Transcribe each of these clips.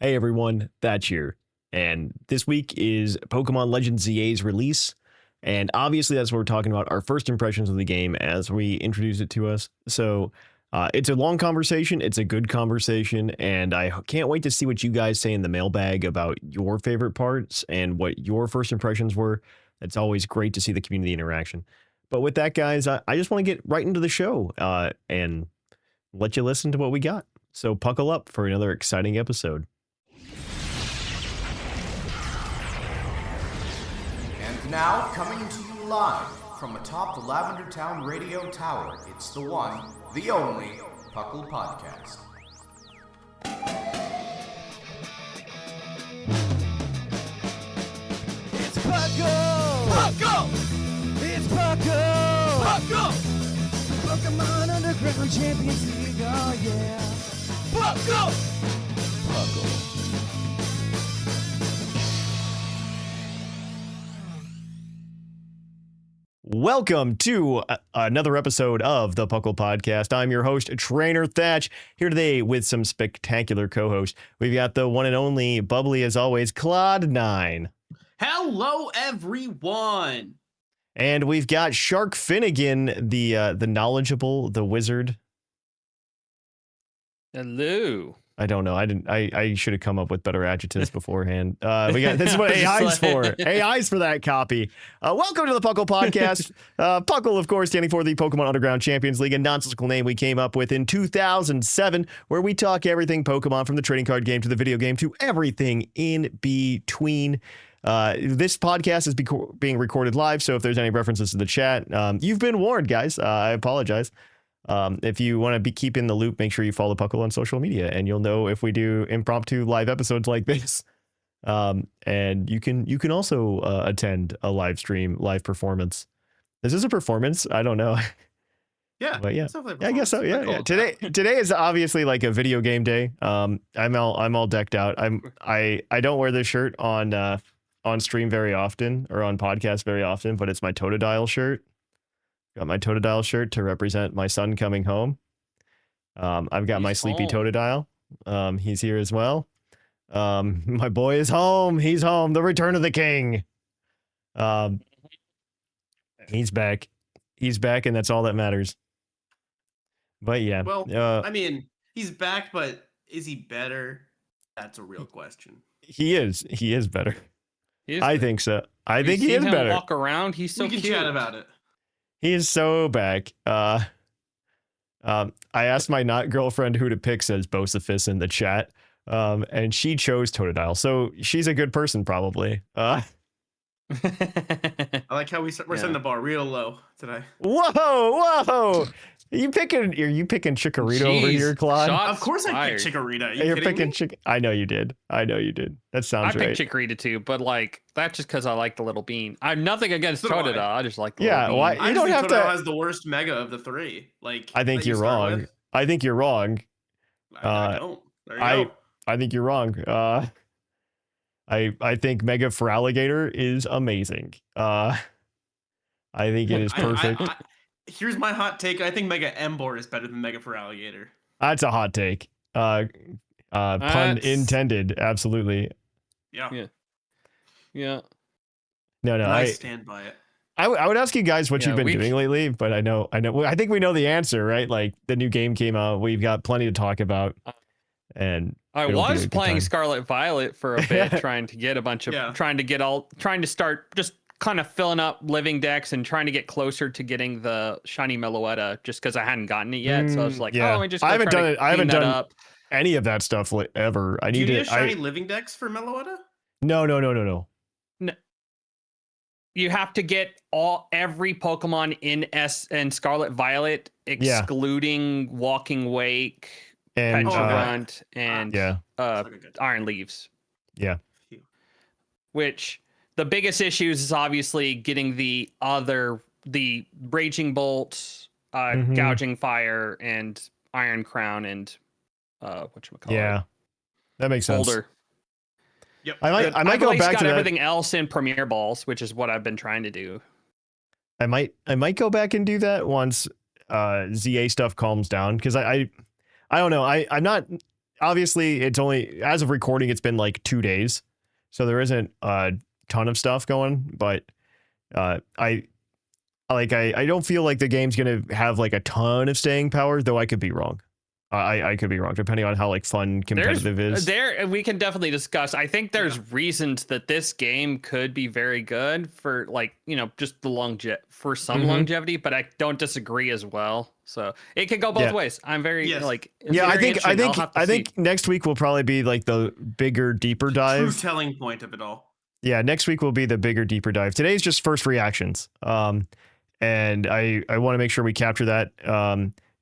Hey everyone, Thatch here. And this week is Pokemon Legends ZA's release. And obviously that's what we're talking about, our first impressions of the game as we introduce it to us. So it's a long conversation, it's a good conversation, and I can't wait to see what you guys say in the mailbag about your favorite parts and what your first impressions were. It's always great to see the community interaction. But with that, guys, I just want to get right into the show and let you listen to what we got. So buckle up for another exciting episode. Now, coming to you live from atop the Lavender Town Radio Tower, it's the one, the only, PokeQuiz. It's Puckle! Puckle! It's Puckle! Puckle! Pokemon Underground Champions League, oh yeah! Puckle! Puckle. Welcome to another episode of the Puckle Podcast. I'm your host, Trainer Thatch, here today with some spectacular co-hosts. We've got the one and only, bubbly as always, Clod9. Hello, everyone. And we've got Sharkfinnagen, the knowledgeable, the wizard. Hello. I don't know. I should have come up with better adjectives beforehand. We got this is what AI's for. AI's for that copy. Welcome to the Puckle Podcast. Puckle, of course, standing for the Pokemon Underground Champions League, a nonsensical name we came up with in 2007, where we talk everything Pokemon, from the trading card game to the video game to everything in between. This podcast is being recorded live, so if there's any references to the chat, you've been warned, guys. I apologize. If you want to keep in the loop, make sure you follow Puckle on social media, and you'll know if we do impromptu live episodes like this. And you can also attend a live stream, live performance. Is this a performance? I don't know. Yeah, but yeah, I guess so. Yeah, yeah. Today is obviously like a video game day. I'm all decked out. I don't wear this shirt on stream very often or on podcast very often, but it's my Totodile shirt. Got my Totodile shirt to represent my son coming home. I've got my sleepy Totodile. He's here as well. My boy is home. He's home. The return of the king. He's back. He's back, and that's all that matters. But yeah. Well, I mean, he's back, but is he better? That's a real question. He is. He is better. I think so. I think he is better. Walk around. He's so cute. Chat about it. He is so back. I asked my not girlfriend who to pick, says Bocephus in the chat, and she chose Totodile, so she's a good person probably. I like how we're setting the bar real low today. Whoa! Are you picking Chikorita over here, Claude? Of course I picked Chikorita. You're picking Chikorita. I know you did. That sounds right. I picked Chikorita too, but like that's just because I like the little bean. I have nothing against Totodile. I just like the little bean. Why you don't have Totodile has the worst mega of the three. Like I think you're wrong. I think you're wrong. I don't. There you go. I think you're wrong. I think Mega Feraligatr is amazing. I think it is perfect. Here's my hot take. I think Mega Emboar is better than Mega Feraligatr. That's a hot take. Pun intended. Absolutely. Yeah. No, I stand by it. I would ask you guys what you've been doing lately, but I know. I think we know the answer, right? Like the new game came out. We've got plenty to talk about. And I was playing Scarlet Violet for a bit, trying to get a bunch of, trying to start just kind of filling up living decks and trying to get closer to getting the shiny Meloetta, just because I hadn't gotten it yet. So I was like, I haven't done it. I haven't done any of that stuff ever. Do you need shiny living decks for Meloetta? No. You have to get every Pokemon in Scarlet Violet, excluding Walking Wake and Petrogrunt and Iron Leaves. Yeah. Which the biggest issues is obviously getting the Raging Bolt, Gouging Fire, and Iron Crown, and whatchamacallit. Yeah, that makes sense. Boulder. Yep. I might go back to everything else in Premier Balls, which is what I've been trying to do. I might go back and do that once ZA stuff calms down, because I don't know. I'm not obviously it's only, as of recording, it's been like 2 days. So there isn't a ton of stuff going, but I don't feel like the game's going to have like a ton of staying power, though I could be wrong. I could be wrong, depending on how like fun competitive is. We can definitely discuss. I think there's reasons that this game could be very good for like, just the for some longevity, but I don't disagree as well. So it could go both ways. I'm very I think next week will probably be like the bigger, deeper dive. True telling point of it all. Yeah, next week will be the bigger, deeper dive. Today's just first reactions. And I want to make sure we capture that.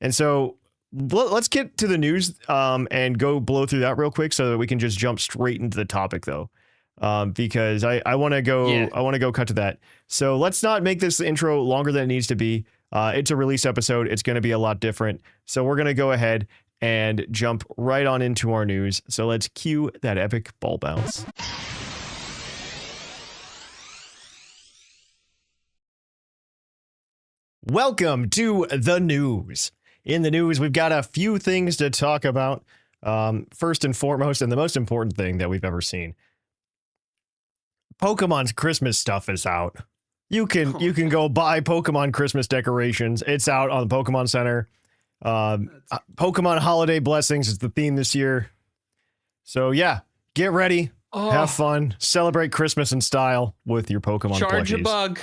And so let's get to the news and go blow through that real quick so that we can just jump straight into the topic though. Because I want to go cut to that. So let's not make this intro longer than it needs to be. It's a release episode. It's going to be a lot different. So we're going to go ahead and jump right on into our news. So let's cue that epic ball bounce. Welcome to the news. In the news, we've got a few things to talk about. First and foremost, and the most important thing that we've ever seen. Pokemon's Christmas stuff is out. You can go buy Pokemon Christmas decorations. It's out on the Pokemon Center. Pokemon Holiday Blessings is the theme this year. So yeah, get ready, have fun, celebrate Christmas in style with your Pokemon plushies. Bug.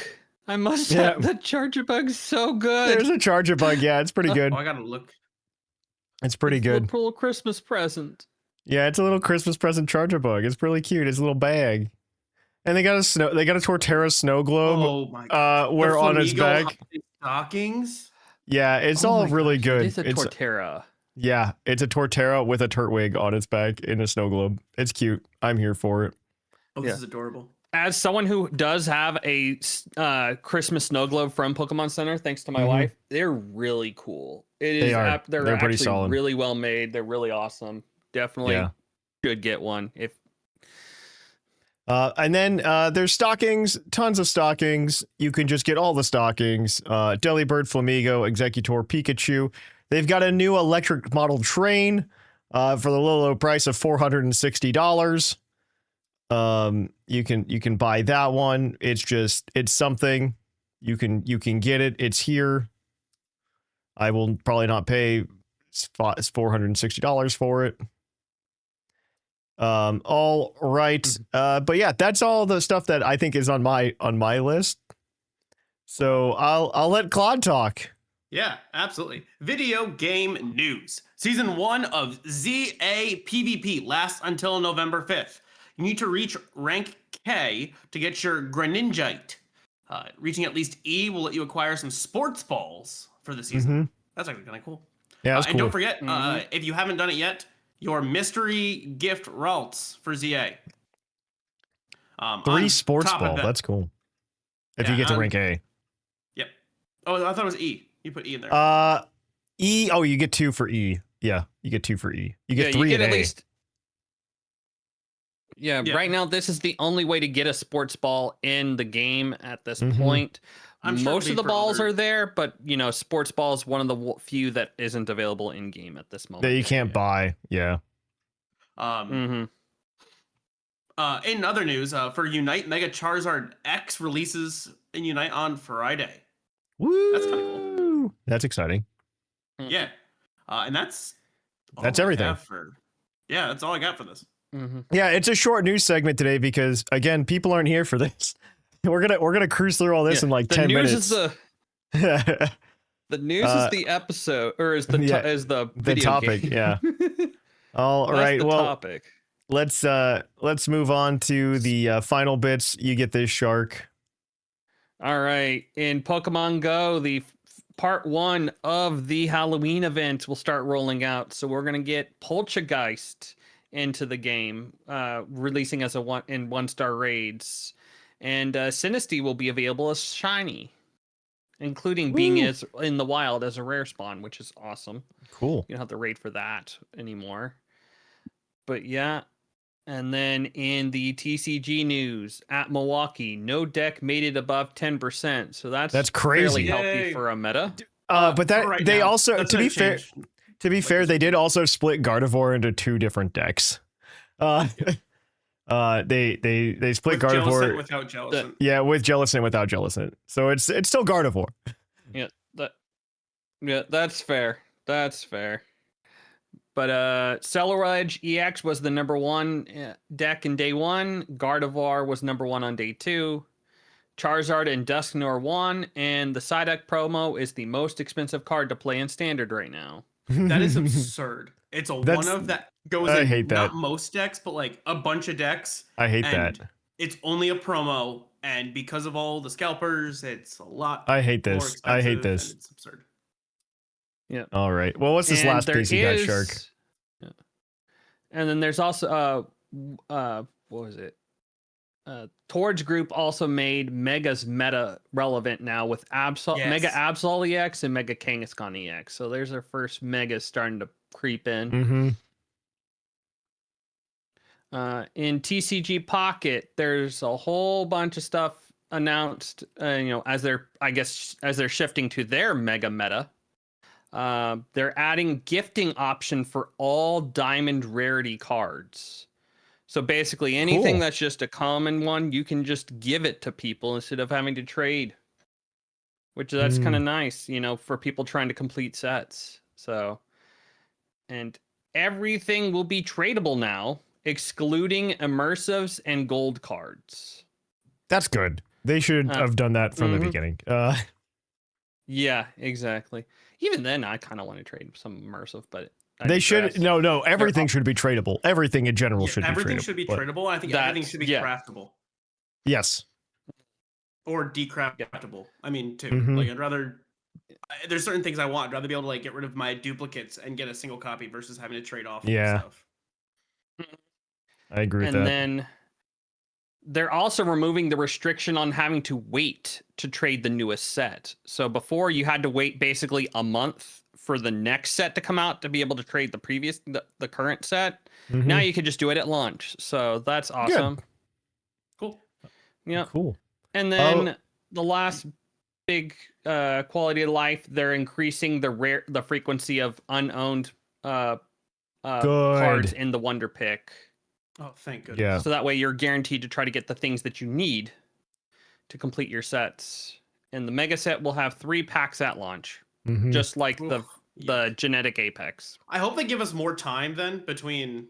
I must have the Charge-a-Bug's so good. There's a Charge-a-Bug. Yeah, it's pretty good. I gotta look. It's pretty good. A little Christmas present. Yeah, it's a little Christmas present Charge-a-Bug. It's really cute. It's a little bag. And they got a Torterra snow globe. Oh my god. Where on its back. Stockings. Yeah, it's all really good. It's a Torterra. Yeah, it's a Torterra with a Turtwig on its back in a snow globe. It's cute. I'm here for it. Oh, this is adorable. As someone who does have a Christmas snow globe from Pokemon Center, thanks to my wife, they're really cool. They're pretty solid. Really well made. They're really awesome. Definitely should get one. And then there's stockings, tons of stockings. You can just get all the stockings. Delibird, Flamigo, Executor, Pikachu. They've got a new electric model train for the low price of $460. You can buy that one. It's something. You can get it. It's here. I will probably not pay $460 for it. All right. But yeah, that's all the stuff that I think is on my list. So I'll let Claude talk. Yeah, absolutely. Video game news. Season 1 of ZA PvP lasts until November 5th. You need to reach rank K to get your Greninjite. Reaching at least E will let you acquire some sports balls for the season. That's actually kind of cool. Yeah, that's cool. And don't forget, if you haven't done it yet, your mystery gift routes for ZA. 3 sports ball. That's cool. If you get to rank A. Yep. Oh, I thought it was E. You put E in there. E. Oh, you get 2 for E. Yeah, you get 2 for E. You get 3 at A. Yeah, right now this is the only way to get a sports ball in the game at this point. Most of the balls are there, but sports ball is one of the few that isn't available in game at this moment. That you can't buy. Yeah. In other news, for Unite, Mega Charizard X releases in Unite on Friday. Woo! That's kind of cool. That's exciting. Yeah. And that's everything. That's all I got for this. Yeah, it's a short news segment today because again, people aren't here for this. We're gonna cruise through all this in like 10 minutes. The news is the episode, or is the video topic? Game. Yeah. All right. Well, topic. Let's move on to the final bits. You get this, Shark. All right. In Pokemon Go, the part 1 of the Halloween event will start rolling out. So we're gonna get Poltergeist into the game, releasing as in 1-star raids, and Sinistea will be available as shiny, including being in the wild as a rare spawn, which is awesome. Cool. You don't have to raid for that anymore. But yeah, and then in the TCG news at Milwaukee, no deck made it above 10%, so that's crazy. Fairly healthy for a meta. But that they also, to be fair. To be fair, they did also split Gardevoir into 2 different decks. They split with Gardevoir without Jellicent. Yeah, with Jellicent and without Jellicent. So it's still Gardevoir. Yeah, that's fair. That's fair. But Ceruledge EX was the number 1 deck in day 1. Gardevoir was number 1 on day 2. Charizard and Dusknoir won, and the Psyduck promo is the most expensive card to play in Standard right now. That is absurd. It's a one of that goes I in hate that. not most decks, but like a bunch of decks. I hate that. It's only a promo, and because of all the scalpers, it's a lot. I hate more this. I hate expensive, this. and it's absurd. Yeah. All right. Well, what's this And last there piece you got, is- Shark? Yeah. And then there's also what was it? Torch Group also made Mega's meta relevant now with Mega Absol EX and Mega Kangaskhan EX. So there's our first Megas starting to creep in. Mm-hmm. In TCG Pocket, there's a whole bunch of stuff announced. As they're shifting to their Mega meta. They're adding gifting option for all diamond rarity cards. So basically anything that's just a common one, you can just give it to people instead of having to trade. That's kind of nice, for people trying to complete sets. So, and everything will be tradable now, excluding immersives and gold cards. That's good. They should have done that from the beginning. Yeah, exactly. Even then, I kind of want to trade some immersive, but they should. No. Everything should be tradable. Everything in general should be tradable. Everything should be tradable. I think everything should be craftable. Yes. Or decraftable. I mean, too. Mhm. Like, I'd rather. There's certain things I want. I'd rather be able to like get rid of my duplicates and get a single copy versus having to trade off. Stuff. I agree with that. And then they're also removing the restriction on having to wait to trade the newest set. So before you had to wait basically a month for the next set to come out to be able to trade the current set. Mhm. Now you can just do it at launch. So that's awesome. Good. Cool. Yeah. Cool. And then the last big quality of life, they're increasing the frequency of unowned cards in the Wonder Pick. Oh, thank goodness. Yeah. So that way you're guaranteed to try to get the things that you need to complete your sets. And the Mega set will have 3 packs at launch, just like the Genetic Apex. I hope they give us more time then between,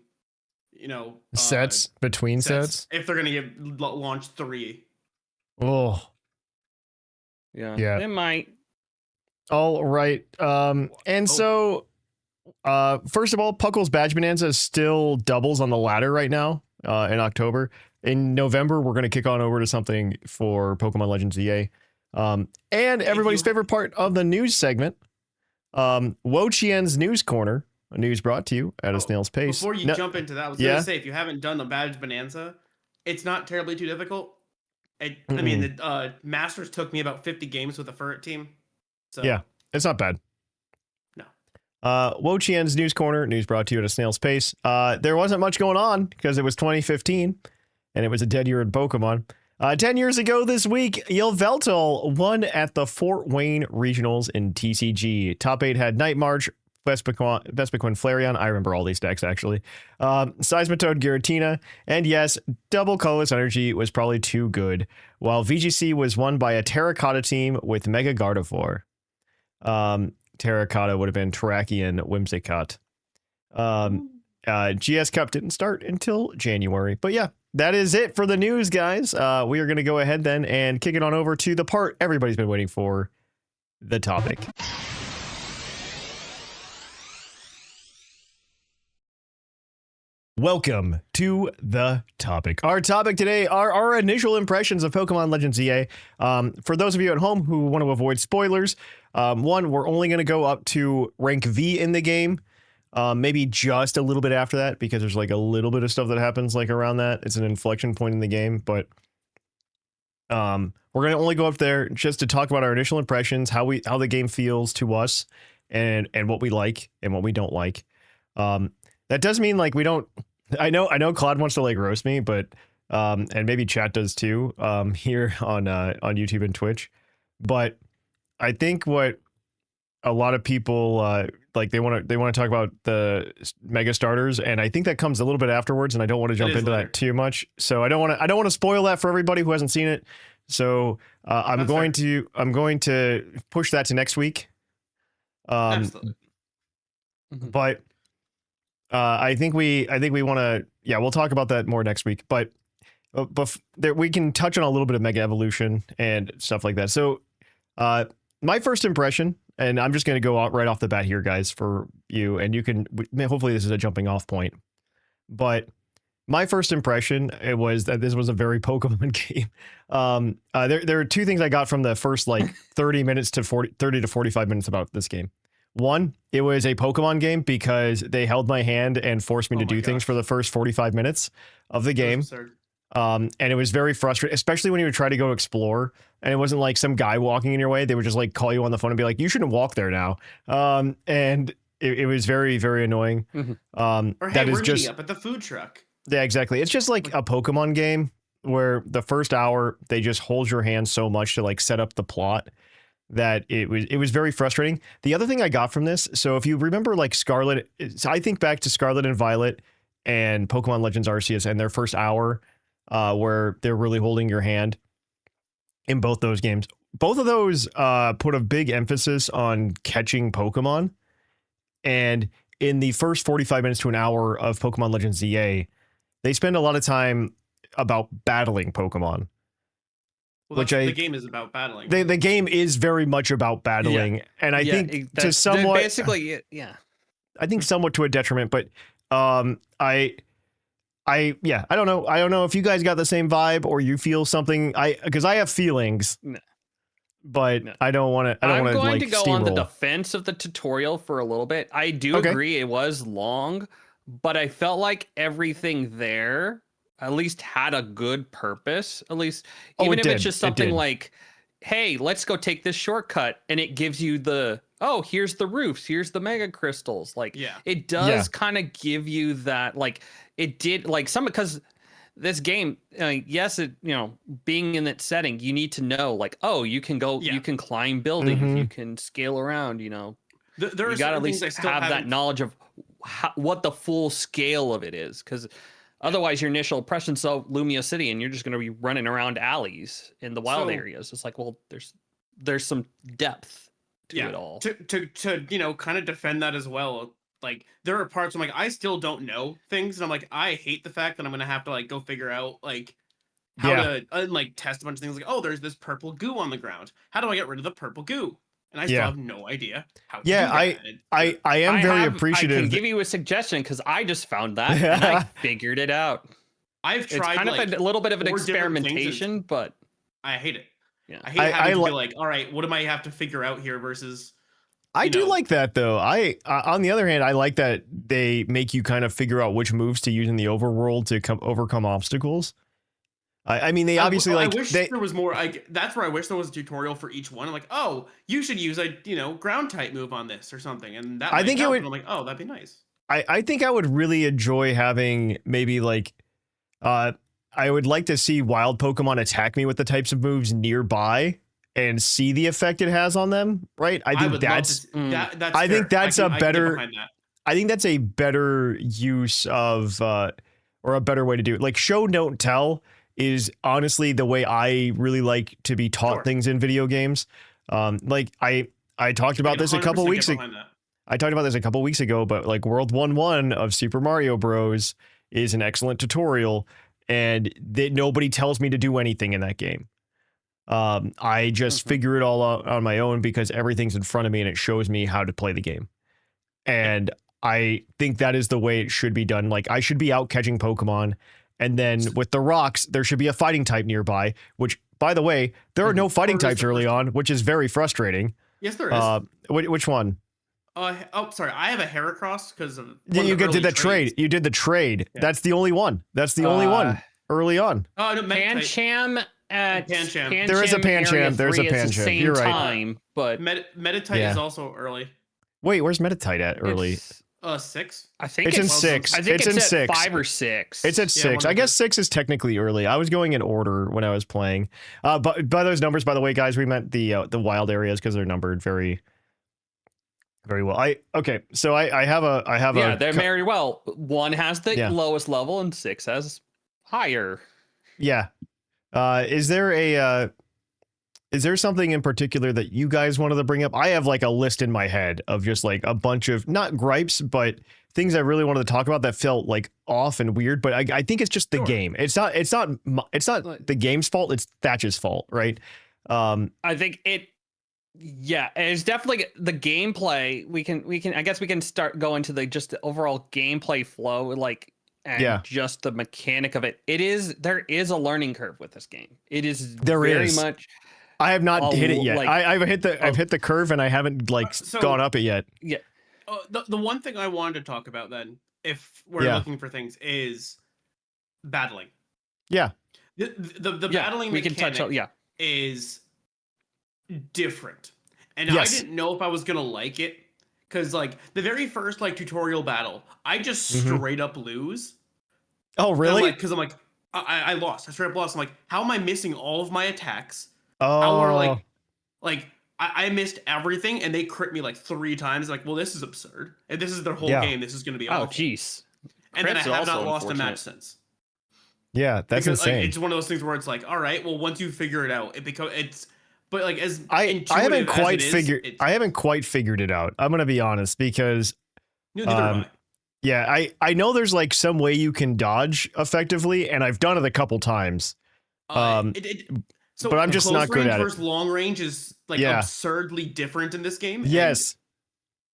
sets between sets. If they're gonna launch 3. Oh. Yeah. They might. All right. So first of all, Puckle's Badge Bonanza still doubles on the ladder right now in October. In November, we're going to kick on over to something for Pokemon Legends EA. And everybody's favorite part of the news segment, Wo-Chien's News Corner, a news brought to you at a snail's pace. Before you jump into that, I was going to say, if you haven't done the Badge Bonanza, it's not terribly too difficult. I mean, the Masters took me about 50 games with the Furret team. So yeah, it's not bad. No. Wo-Chien's News Corner, news brought to you at a snail's pace. There wasn't much going on because it was 2015 and it was a dead year in Pokemon. 10 years ago this week, Yveltal won at the Fort Wayne Regionals in TCG. Top 8 had Night March, Vespiquen, Flareon. I remember all these decks, actually. Seismitoad, Giratina. And yes, Double Colorless Energy was probably too good. While VGC was won by a Terracotta team with Mega Gardevoir. Terracotta would have been Terrakion Whimsicott. GS Cup didn't start until January. But yeah, that is it for the news, guys. We are going to go ahead then and kick it on over to the part everybody's been waiting for, the topic. Welcome to the topic. Our topic today are our initial impressions of Pokemon Legends EA. For those of you at home who want to avoid spoilers, one, we're only going to go up to rank V in the game. Maybe just a little bit after that, because there's like a little bit of stuff that happens like around that. It's an inflection point in the game, but we're going to only go up there just to talk about our initial impressions, how the game feels to us, and what we like and what we don't like. That does mean like we don't. I know Claude wants to like roast me, but and maybe chat does too here on YouTube and Twitch. But I think what a lot of people like they want to talk about the mega starters, and I think that comes a little bit afterwards, and I don't want to jump into that too much. So I don't want to spoil that for everybody who hasn't seen it. So I'm going to push that to next week. Absolutely. But I think we want to, we'll talk about that more next week. But we can touch on a little bit of Mega Evolution and stuff like that. So my first impression, and I'm just going to go out right off the bat here, guys, for you, and you can, hopefully this is a jumping off point. But my first impression, it was that this was a very Pokemon game. There are two things I got from the first like 30 to 45 minutes about this game. One, it was a Pokemon game because they held my hand and forced me to do things for the first 45 minutes of the game. And it was very frustrating, especially when you would try to go explore and it wasn't like some guy walking in your way. They would just like call you on the phone and be like, you shouldn't walk there now. And it was very, very annoying. Or hey, we're meeting up at the food truck. Yeah, exactly. It's just like a Pokemon game where the first hour they just hold your hand so much to like set up the plot that it was very frustrating. The other thing I got from this, so if you remember like Scarlet, so I think back to Scarlet and Violet and Pokemon Legends Arceus and their first hour where they're really holding your hand in both those games. Both of those put a big emphasis on catching Pokemon. And in the first 45 minutes to an hour of Pokemon Legends ZA, they spend a lot of time about battling Pokemon. Well, the game is about battling. The game is very much about battling, and I think to somewhat basically, I think somewhat to a detriment. But I don't know. I don't know if you guys got the same vibe or you feel something. Because I have feelings, but I don't want to. I'm going like, to go steamroll on the defense of the tutorial for a little bit. I do agree it was long, but I felt like everything there at least had a good purpose, at least even if it's just something like, hey, let's go take this shortcut, and it gives you here's the roofs, here's the mega crystals. Like, it does kind of give you that, like it did, like because this game, yes, it, being in that setting, you need to know, like, you can go, you can climb buildings, you can scale around, you got to at least have that knowledge of what the full scale of it is, because otherwise, your initial impression's of Lumia City, and you're just going to be running around alleys in the wild areas. It's like, well, there's some depth to it all. To kind of defend that as well. Like, there are parts I'm like, I still don't know things, and I'm like, I hate the fact that I'm going to have to like go figure out like how to like test a bunch of things. Like, there's this purple goo on the ground. How do I get rid of the purple goo? And I still have no idea how to do that. I am very appreciative. I can give you a suggestion because I just found that and I figured it out. I've tried kind of a little bit of an experimentation, but I hate it. Yeah. I hate having to be like, all right, what do I have to figure out here versus I do like that though. On the other hand, I like that they make you kind of figure out which moves to use in the overworld to overcome obstacles. I mean, they obviously I wish there was more. That's where I wish there was a tutorial for each one. I'm like, you should use a ground type move on this or something, and that. I think it would. And I'm like, that'd be nice. I think I would really enjoy having maybe like, I would like to see wild Pokemon attack me with the types of moves nearby and see the effect it has on them. Right? I think that's a better use of or a better way to do it. Like show don't tell is honestly the way I really like to be taught things in video games. Like I talked about this a couple weeks ago. I talked about this a couple weeks ago, but like World 1-1 of Super Mario Bros. Is an excellent tutorial, and nobody tells me to do anything in that game. I just figure it all out on my own because everything's in front of me and it shows me how to play the game. And I think that is the way it should be done. Like I should be out catching Pokemon. And then with the rocks, there should be a fighting type nearby, which, by the way, there are no fighting types early on, which is very frustrating. Yes, there is. Which one? Sorry. I have a Heracross because of you did the trade. You did the trade. Yeah. That's the only one. That's the only one early on. Oh, no, Pancham. Pancham. There is a Pancham. There's a Pancham. You're right. Time, but Meditite is also early. Wait, where's Meditite at early? 6. I think it's in 6. I think it's in 6. 5 or 6. It's at 6. I guess 6 is technically early. I was going in order when I was playing. But by those numbers, by the way, guys, we meant the wild areas because they're numbered very Very well. So I have yeah, they're very well. 1 has the lowest level and 6 has higher. Yeah. Is there something in particular that you guys wanted to bring up? I have like a list in my head of just like a bunch of not gripes, but things I really wanted to talk about that felt like off and weird. But I think it's just the game. It's not the game's fault. It's Thatch's fault, right? I think it's definitely the gameplay. We can I guess we can start going to the overall gameplay flow, like, and just the mechanic of it. There is a learning curve with this game. It is very much. I have not hit it yet. Like, I've hit the curve and I haven't gone up it yet. Yeah. The one thing I wanted to talk about then, if we're looking for things, is battling. Yeah. The battling we mechanic can touch, is different. And I didn't know if I was going to like it. Because, like, the very first, like, tutorial battle, I just straight up lose. Oh, really? Because I'm like, I lost. I straight up lost. I'm like, how am I missing all of my attacks? Oh. How are, like I missed everything, and they crit me, like, 3 times. Like, well, this is absurd. And this is their whole game. This is going to be awful. Oh, jeez. And then I have not lost a match since. Yeah, that's insane. Like, it's one of those things where it's like, all right, well, once you figure it out, it's... But like I haven't quite figured it out. I'm gonna be honest because neither do I. Yeah, I know there's like some way you can dodge effectively, and I've done it a couple times. So but I'm just not good at it. Versus long range is like absurdly different in this game. Yes,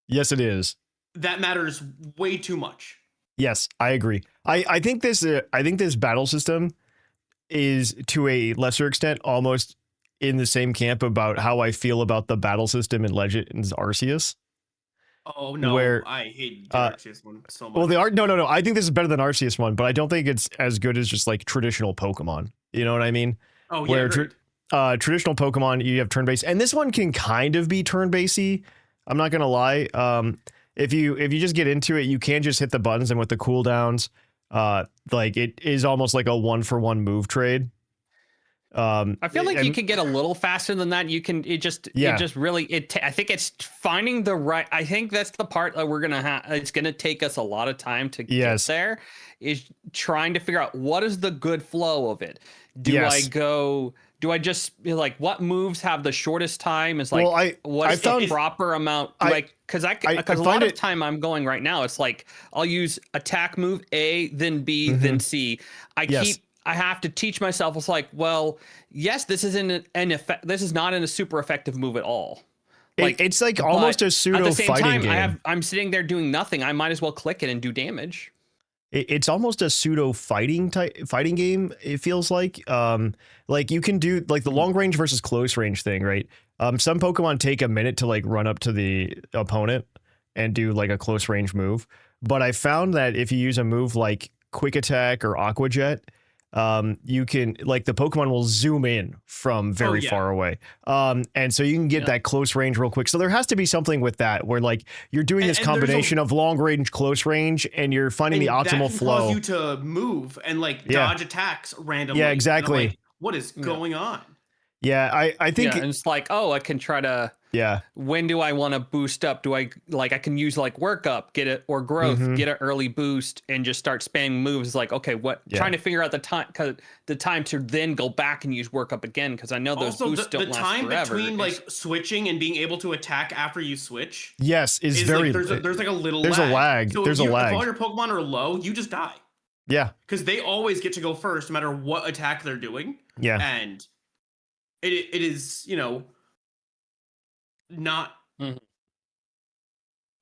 it is. That matters way too much. Yes, I agree. I think this battle system is to a lesser extent almost in the same camp about how I feel about the battle system in Legends Arceus. Oh no, I hate the Arceus one so much. Well, no. I think this is better than Arceus one, but I don't think it's as good as just like traditional Pokemon. You know what I mean? Oh yeah. Where traditional Pokemon, you have turn-based, and this one can kind of be turn-basey. I'm not gonna lie. If you just get into it, you can just hit the buttons, and with the cooldowns, like it is almost like a 1-for-1 move trade. I feel like you could get a little faster than that. I think it's finding the right. I think that's the part that we're gonna have. It's gonna take us a lot of time to get there. Is trying to figure out what is the good flow of it. Do I just like what moves have the shortest time? Is like what's the proper amount? Because a lot of time I'm going right now. It's like I'll use attack move A, then B, then C. I have to teach myself. It's like, well, yes, this isn't this is not in a super effective move at all. Like it's like almost a pseudo fighting game. I'm sitting there doing nothing. I might as well click it and do damage. It's almost a pseudo fighting game. It feels like you can do like the long range versus close range thing, right? Some Pokemon take a minute to like run up to the opponent and do like a close range move. But I found that if you use a move like Quick Attack or Aqua Jet, you can like the Pokemon will zoom in from very far away. And so you can get that close range real quick. So there has to be something with that where like you're doing this combination of long range, close range, and you're finding the optimal flow. Cause you to move and like dodge attacks randomly. Yeah, exactly. Like, what is going on? Yeah, I think and it's like, oh, I can try to when do I want to boost up? Do I like I can use like work up, get it or growth, get an early boost and just start spamming moves like okay, trying to figure out the time to then go back and use work up again because I know those boosts don't last forever. The time between like switching and being able to attack after you switch is very like, there's like a little there's lag. a lag. So there's a lag. If all your Pokemon are low, you just die. Yeah. Because they always get to go first no matter what attack they're doing. Yeah. And it is, not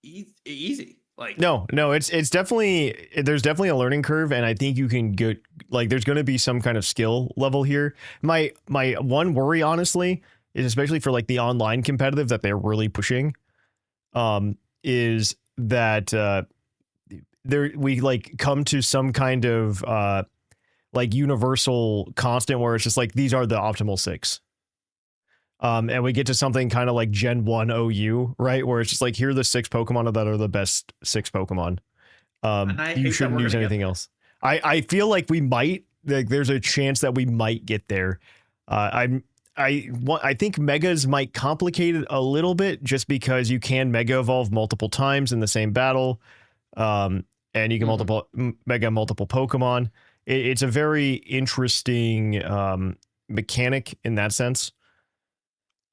easy. Like no, it's definitely there's definitely a learning curve, and I think you can get like there's going to be some kind of skill level here. My one worry, honestly, is especially for like the online competitive that they're really pushing, is that we like come to some kind of like universal constant where it's just like these are the optimal 6. And we get to something kind of like Gen 1 OU, right? Where it's just like, here are the 6 Pokemon that are the best 6 Pokemon. You shouldn't use anything else. I feel like we might, like there's a chance that we might get there. I I think megas might complicate it a little bit just because you can mega evolve multiple times in the same battle. And you can mega multiple Pokemon. It's a very interesting mechanic in that sense.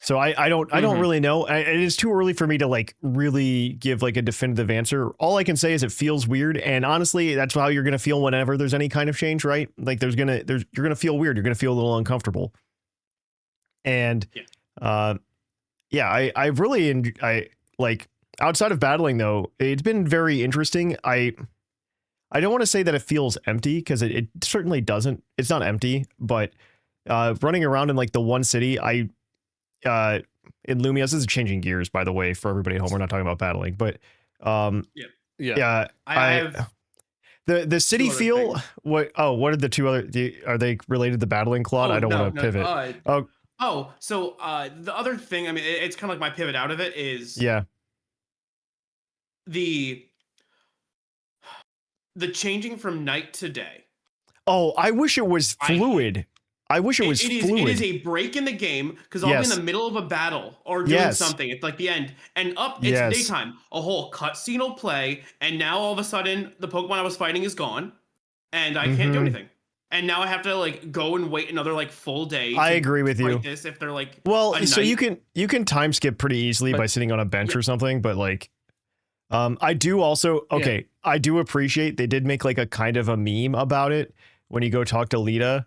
So I don't really know. It is too early for me to like really give like a definitive answer. All I can say is it feels weird, and honestly, that's how you're gonna feel whenever there's any kind of change, right? Like you're gonna feel weird. You're gonna feel a little uncomfortable. And I really I like outside of battling though, it's been very interesting. I don't want to say that it feels empty because it certainly doesn't. It's not empty, but running around in like the one city, in Lumia, this is changing gears, by the way, for everybody at home. We're not talking about battling, but I have the city feel. What are the two other? Are they related to battling, Claude? I don't want to pivot. So the other thing, I mean, it's kind of like my pivot out of it is the changing from night to day. Oh, I wish it was fluid. I wish it was fluid. It is a break in the game because I'll be in the middle of a battle or doing something. It's like the end, and it's daytime. A whole cutscene will play, and now all of a sudden the Pokemon I was fighting is gone, and I can't do anything. And now I have to like go and wait another like full day. I agree with you. This if they're like so you can time skip pretty easily by sitting on a bench or something, but like. I do also I do appreciate they did make like a kind of a meme about it when you go talk to Lita.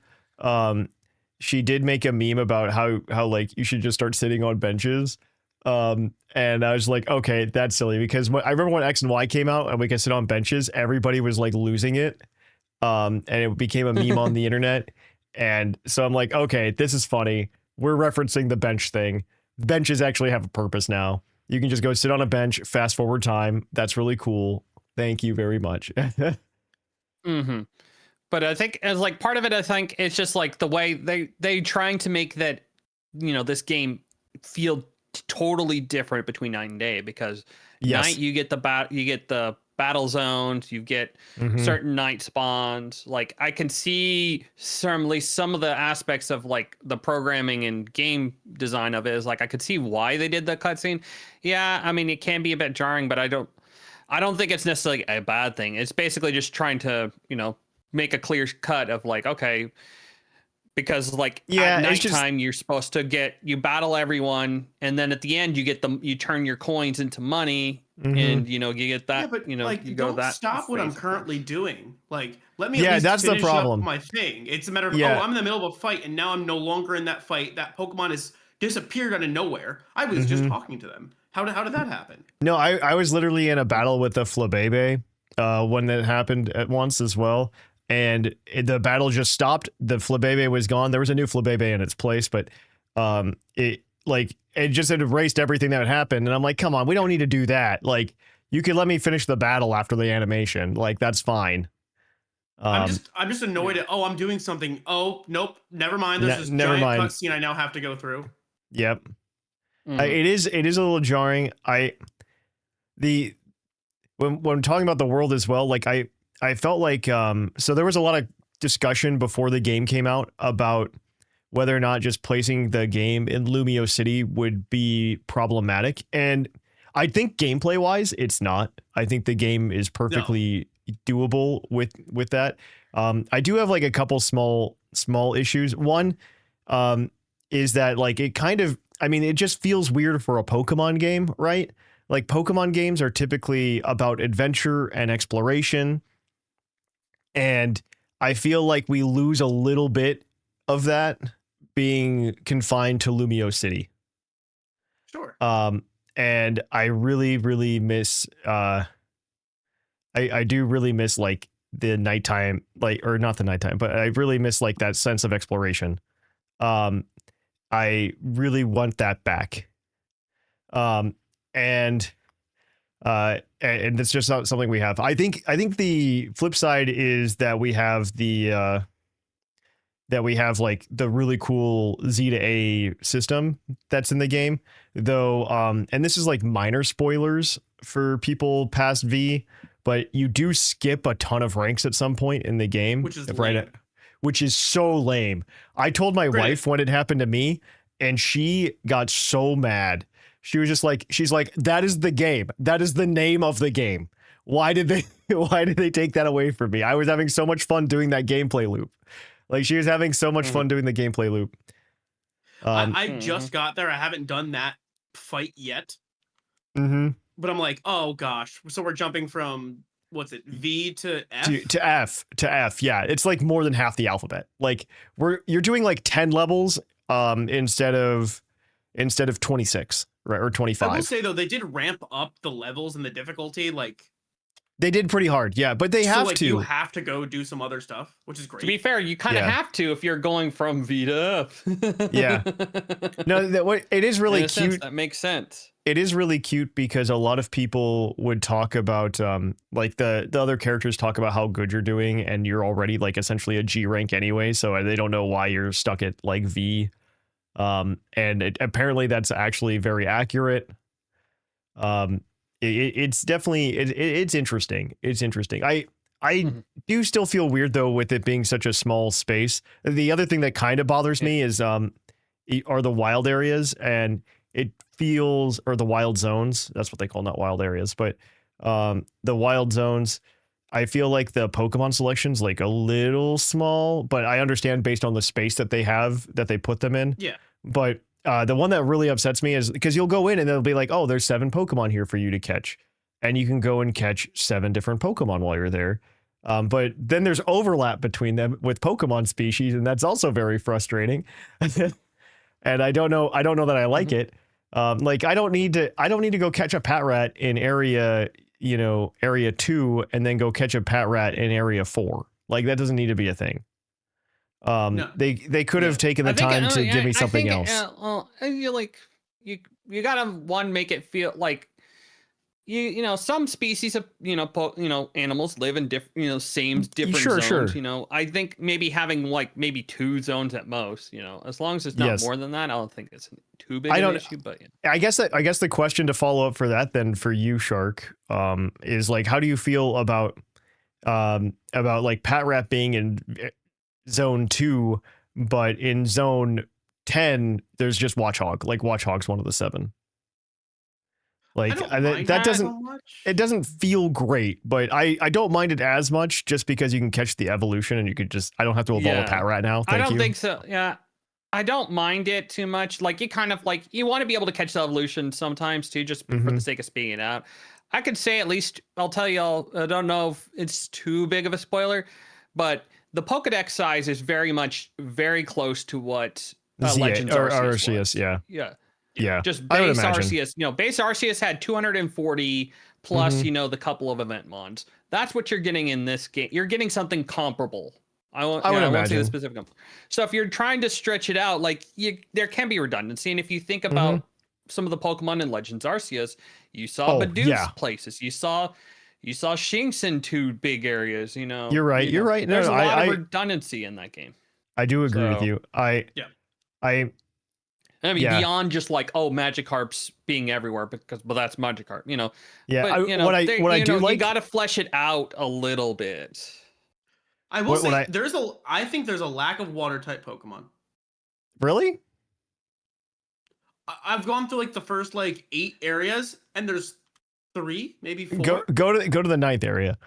She did make a meme about how like you should just start sitting on benches. And I was like, okay, that's silly because I remember when X and Y came out and we could sit on benches, everybody was like losing it. And it became a meme on the internet. And so I'm like, okay, this is funny. We're referencing the bench thing. Benches actually have a purpose now. You can just go sit on a bench, fast forward time. That's really cool. Thank you very much. But I think as like part of it, I think it's just like the way they trying to make that, this game feel totally different between night and day because night you get the battle zones, you get certain night spawns. Like I can see certainly some of the aspects of like the programming and game design of it is like I could see why they did the cutscene. Yeah, I mean it can be a bit jarring, but I don't think it's necessarily a bad thing. It's basically just trying to, make a clear cut of like, okay, because like at nighttime you're supposed to you battle everyone, and then at the end you turn your coins into money, and you get that. Yeah, but like you go that. Stop what I'm currently doing. Like let me. That's the problem. My thing. It's a matter of I'm in the middle of a fight, and now I'm no longer in that fight. That Pokemon has disappeared out of nowhere. I was just talking to them. How did that happen? No, I was literally in a battle with the Flabébé when that happened at once as well. And the battle just stopped. The Flabébé was gone. There was a new Flabébé in its place, but it just had erased everything that had happened. And I'm like, come on, we don't need to do that. Like, you could let me finish the battle after the animation. Like, that's fine. I'm just annoyed at I'm doing something. Oh nope, never mind. There's this giant cutscene I now have to go through. Yep. It is a little jarring. When talking about the world as well, like I felt like so there was a lot of discussion before the game came out about whether or not just placing the game in Lumio City would be problematic. And I think gameplay wise, it's not. I think the game is perfectly doable with that. I do have like a couple small issues. One is that like it kind of, I mean, it just feels weird for a Pokemon game, right? Like Pokemon games are typically about adventure and exploration. And I feel like we lose a little bit of that being confined to Lumio City. Sure. And I really, really miss, I do really miss like the nighttime, like, or not the nighttime, but I really miss like that sense of exploration. I really want that back. And it's just not something we have. I think the flip side is that we have like the really cool Z to A system that's in the game, though. And this is like minor spoilers for people past V, but you do skip a ton of ranks at some point in the game, which is lame. Which is so lame. I told my wife when it happened to me, and she got so mad. She was just like, she's like, that is the game. That is the name of the game. Why did they take that away from me? I was having so much fun doing that gameplay loop. Like she was having so much fun doing the gameplay loop. I just got there. I haven't done that fight yet. But I'm like, oh gosh. So we're jumping from what's it, V to F? To F. Yeah, it's like more than half the alphabet. Like you're doing like 10 levels instead of 26, right, or 25. I will say though, they did ramp up the levels and the difficulty. Like they did pretty hard, yeah. But they have to. You have to go do some other stuff, which is great. To be fair, you kind of have to if you're going from V to F. Yeah. No, it is really cute. Sense, that makes sense. It is really cute because a lot of people would talk about like the other characters talk about how good you're doing, and you're already like essentially a G rank anyway, so they don't know why you're stuck at like V. And apparently that's actually very accurate. It's definitely it's interesting. It's interesting. I do still feel weird though with it being such a small space. The other thing that kind of bothers me is are the wild areas, and it feels, or the wild zones. That's what they call, not wild areas, but the wild zones. I feel like the Pokemon selection's like a little small, but I understand based on the space that they have that they put them in. Yeah. But the one that really upsets me is because you'll go in and they'll be like, oh, there's 7 Pokemon here for you to catch. And you can go and catch 7 different Pokemon while you're there. But then there's overlap between them with Pokemon species, and that's also very frustrating. And I don't know that I like it. Like I don't need to go catch a Patrat in area 2 and then go catch a Patrat in area 4. Like that doesn't need to be a thing. No. They could have taken the time to give me something else. You like you gotta make it feel like some species of animals live in different different zones. Sure. I think maybe having like maybe 2 zones at most. As long as it's not more than that, I don't think it's too big of an issue. But I guess the question to follow up for that then for you, Shark, is like, how do you feel about like Patrat being in zone 2, but in zone 10 there's just Watchog. Like Watchog's one of the 7. Like that doesn't feel great, but I don't mind it as much just because you can catch the evolution and you could just, I don't have to evolve a Patrat now. I don't think so. Yeah. I don't mind it too much. Like you kind of like, you want to be able to catch the evolution sometimes too, just for the sake of speaking it out. I could say at least, I'll tell y'all, I don't know if it's too big of a spoiler, but the Pokedex size is very close to what Legends Arceus was. Yeah. Just base Arceus, base Arceus had 240 plus, the couple of event mons. That's what you're getting in this game. You're getting something comparable. I won't say the specific number. So if you're trying to stretch it out, like there can be redundancy. And if you think about some of the Pokemon in Legends Arceus, you saw Badoo's places. You saw Shinx in 2 big areas, You're right. You're right. There's a lot of redundancy in that game. I do agree with you. I mean, beyond just like, Magikarp's being everywhere but that's Magikarp, Yeah. But, you got to flesh it out a little bit. I will say I think there's a lack of water type Pokemon. Really? I've gone through like the first like 8 areas and there's 3, maybe 4. Go to the 9th area.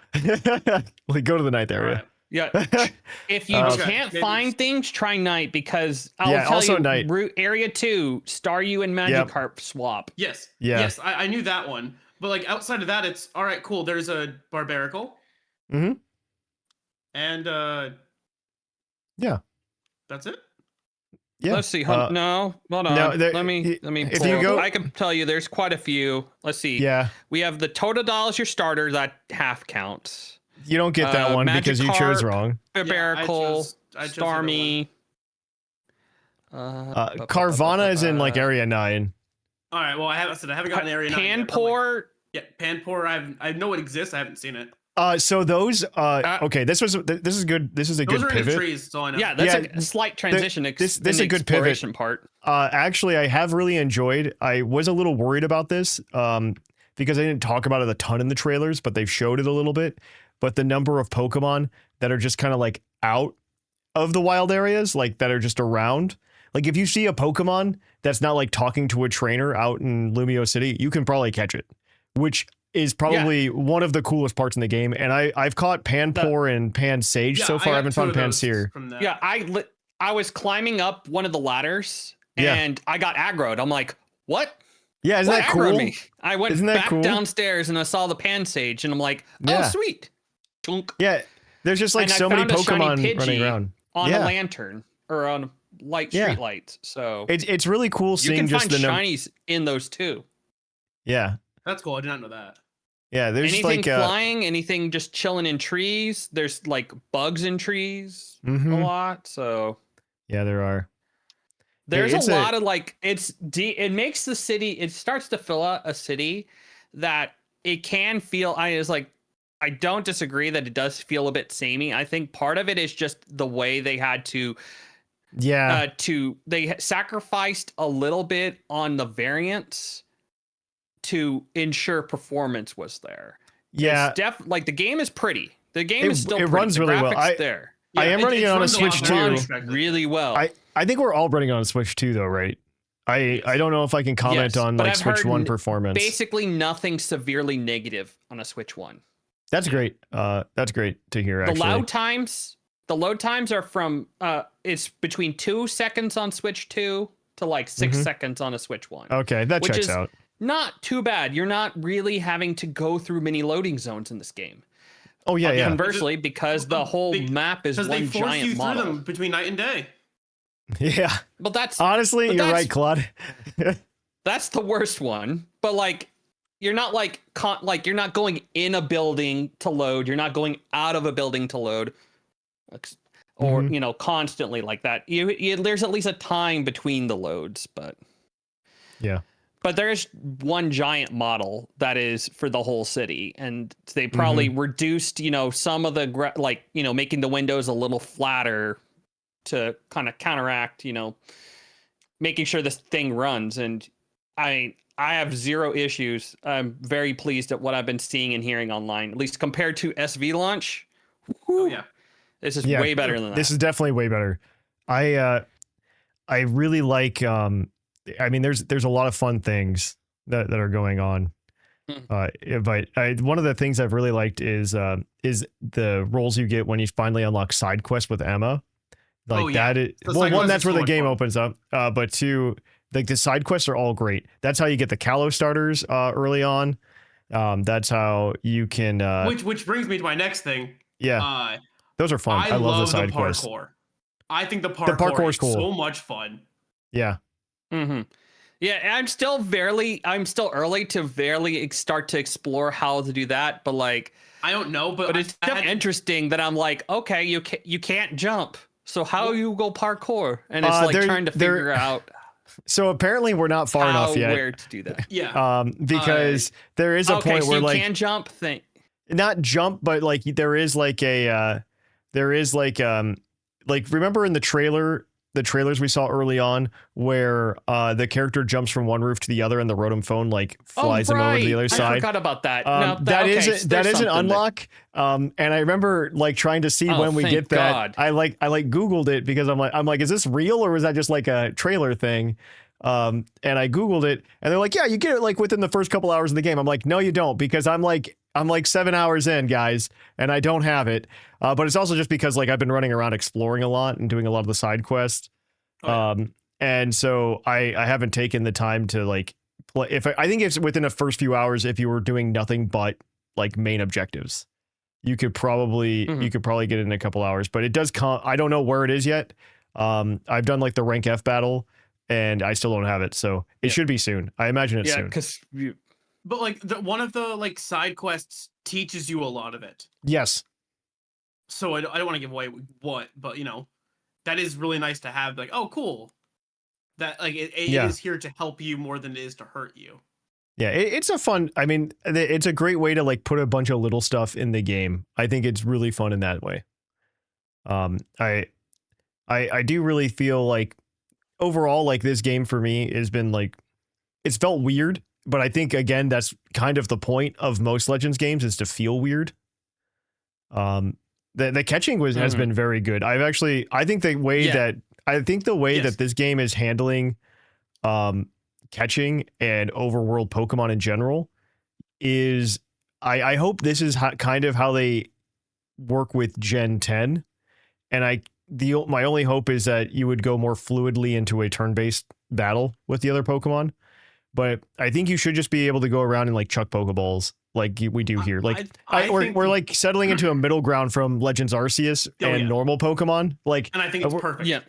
Like go to the 9th area. Right. Yeah. If you can't find things, try Night, because I'll tell you, Night. Area 2, Staryu and Magikarp swap. Yes. Yeah. Yes, I knew that one. But like outside of that, it's all right, cool. There's a Barbaracle. And that's it. Yeah. Let's see. No, hold on. No, let me. If you go, I can tell you, there's quite a few. Let's see. Yeah. We have the Totodile as your starter. That half counts. You don't get that one because you chose wrong. Barbaracle, Starmie. Carvana is in like area 9. All right. Well, I haven't gotten area 9. Panpour. Yeah, Panpour. I know it exists. I haven't seen it. So those. Okay. This is good. This is a good pivot. Trees, so I know. Yeah, that's a slight transition. This is a good pivot part. Actually, I have really enjoyed. I was a little worried about this. Because I didn't talk about it a ton in the trailers, but they've showed it a little bit. But the number of Pokemon that are just kind of like out of the wild areas, like that are just around, like if you see a Pokemon that's not like talking to a trainer out in Lumio City, you can probably catch it, which is probably one of the coolest parts in the game. And I've caught Panpour and Pansage so far. I haven't found Pansear. Yeah, I was climbing up one of the ladders and I got aggroed. I'm like, what? Yeah, isn't that cool? Me? I went back downstairs and I saw the Pansage and I'm like, oh, sweet. Chunk. Yeah, there's just like so many Pokemon running around. On a lantern or on street lights. So it's really cool seeing you can just find the shinies in those too. Yeah. That's cool. I did not know that. Yeah, there's anything like flying, anything just chilling in trees. There's like bugs in trees a lot. So yeah, there are. There's a lot of like it makes the city. It starts to fill out a city that it can feel. I don't disagree that it does feel a bit samey. I think part of it is just the way they had to. Yeah. They sacrificed a little bit on the variants to ensure performance was there. Yeah. It's like the game is pretty. The game is still pretty. Runs really well. I am running it on a Switch too. Really well. I think we're all running on a Switch 2 though, right? I don't know if I can comment on like Switch 1 performance. Basically nothing severely negative on a Switch 1. That's great. That's great to hear. Actually, the load times are from it's between 2 seconds on Switch 2 to like 6 seconds on a Switch 1. Okay, that checks out. Not too bad. You're not really having to go through many loading zones in this game. Oh yeah. Conversely, because the whole map is one giant model. Through them between night and day. Yeah. But that's honestly, you're right, Claude. That's the worst one. But like, you're not you're not going in a building to load. You're not going out of a building to load, or constantly like that. There's at least a time between the loads, but yeah. But there's one giant model that is for the whole city, and they probably reduced, some of the making the windows a little flatter to kind of counteract, making sure this thing runs. And I have zero issues. I'm very pleased at what I've been seeing and hearing online, at least compared to SV launch. Oh yeah, this is way better than that. This is definitely way better. I really like. There's a lot of fun things that are going on. But one of the things I've really liked is the roles you get when you finally unlock side quests with Emma. That is one, that's where the game opens up. But two, like the side quests are all great. That's how you get the Kalos starters early on. That's how you can. Which brings me to my next thing. Yeah, those are fun. I love the side quests. I think the parkour is cool. So much fun. Yeah. Yeah, I'm still early to start to explore how to do that, but like I don't know, but it's interesting that I'm like, okay, you can't jump, so how you go parkour? And it's like trying to figure out. So apparently we're not far enough yet. Where to do that? Yeah. Because there is a point where you can jump thing. Not jump, but like there is like remember in the trailers we saw early on where the character jumps from one roof to the other and the Rotom phone like flies him over to the other side. I forgot about that. That is an unlock. And I remember like trying to see when we get that. I Googled it because I'm like, is this real or is that just like a trailer thing? And I Googled it and they're like, yeah, you get it like within the first couple hours of the game. I'm like, no, you don't, because I'm like 7 hours in, guys, and I don't have it. But it's also just because like I've been running around exploring a lot and doing a lot of the side quests. And so I haven't taken the time to like play. I think it's within the first few hours, if you were doing nothing but like main objectives, you could probably get it in a couple hours, but it does come. I don't know where it is yet. I've done like the rank F battle and I still don't have it. So it should be soon. I imagine it's soon. But like one of the like side quests teaches you a lot of it. Yes. So I don't want to give away what, but that is really nice to have. Like, oh, cool. That like it is here to help you more than it is to hurt you. Yeah, it's a fun. I mean, it's a great way to like put a bunch of little stuff in the game. I think it's really fun in that way. I do really feel like overall, like this game for me has been like, it's felt weird. But I think, again, that's kind of the point of most Legends games, is to feel weird. The catching has been very good. I think the way that I think the way Yes. that this game is handling catching and overworld Pokemon in general is, I hope this is kind of how they work with Gen 10. And my only hope is that you would go more fluidly into a turn-based battle with the other Pokemon. But I think you should just be able to go around and like chuck Pokeballs like we do here. Like we're like settling into a middle ground from Legends Arceus and normal Pokemon. Like, and I think it's perfect. Yeah.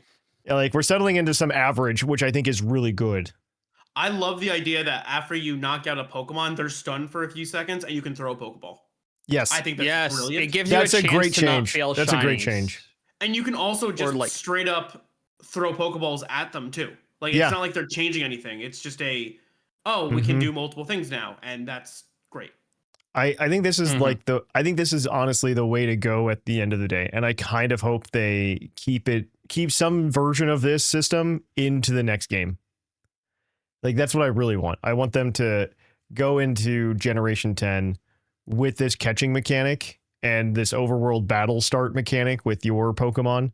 Like we're settling into some average, which I think is really good. I love the idea that after you knock out a Pokemon, they're stunned for a few seconds and you can throw a Pokeball. Yes. I think that's brilliant. It gives you a chance great to not change. fail That's a great shinies. change. And you can also just like- straight up throw Pokeballs at them too. Like Yeah. it's not like they're changing anything. It's just we can do multiple things now, and that's great. I think this is I think this is honestly the way to go at the end of the day. And I kind of hope they keep some version of this system into the next game. Like that's what I really want. I want them to go into Generation 10 with this catching mechanic and this overworld battle start mechanic with your Pokemon.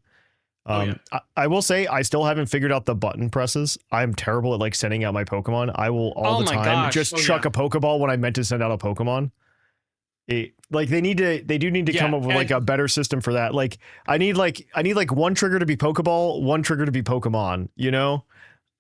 I will say I still haven't figured out the button presses. I'm terrible at like sending out my Pokemon. I will all the time just chuck a Pokeball when I meant to send out a Pokemon. They do need to come up with like a better system for that. Like I need one trigger to be Pokeball, one trigger to be Pokemon, you know?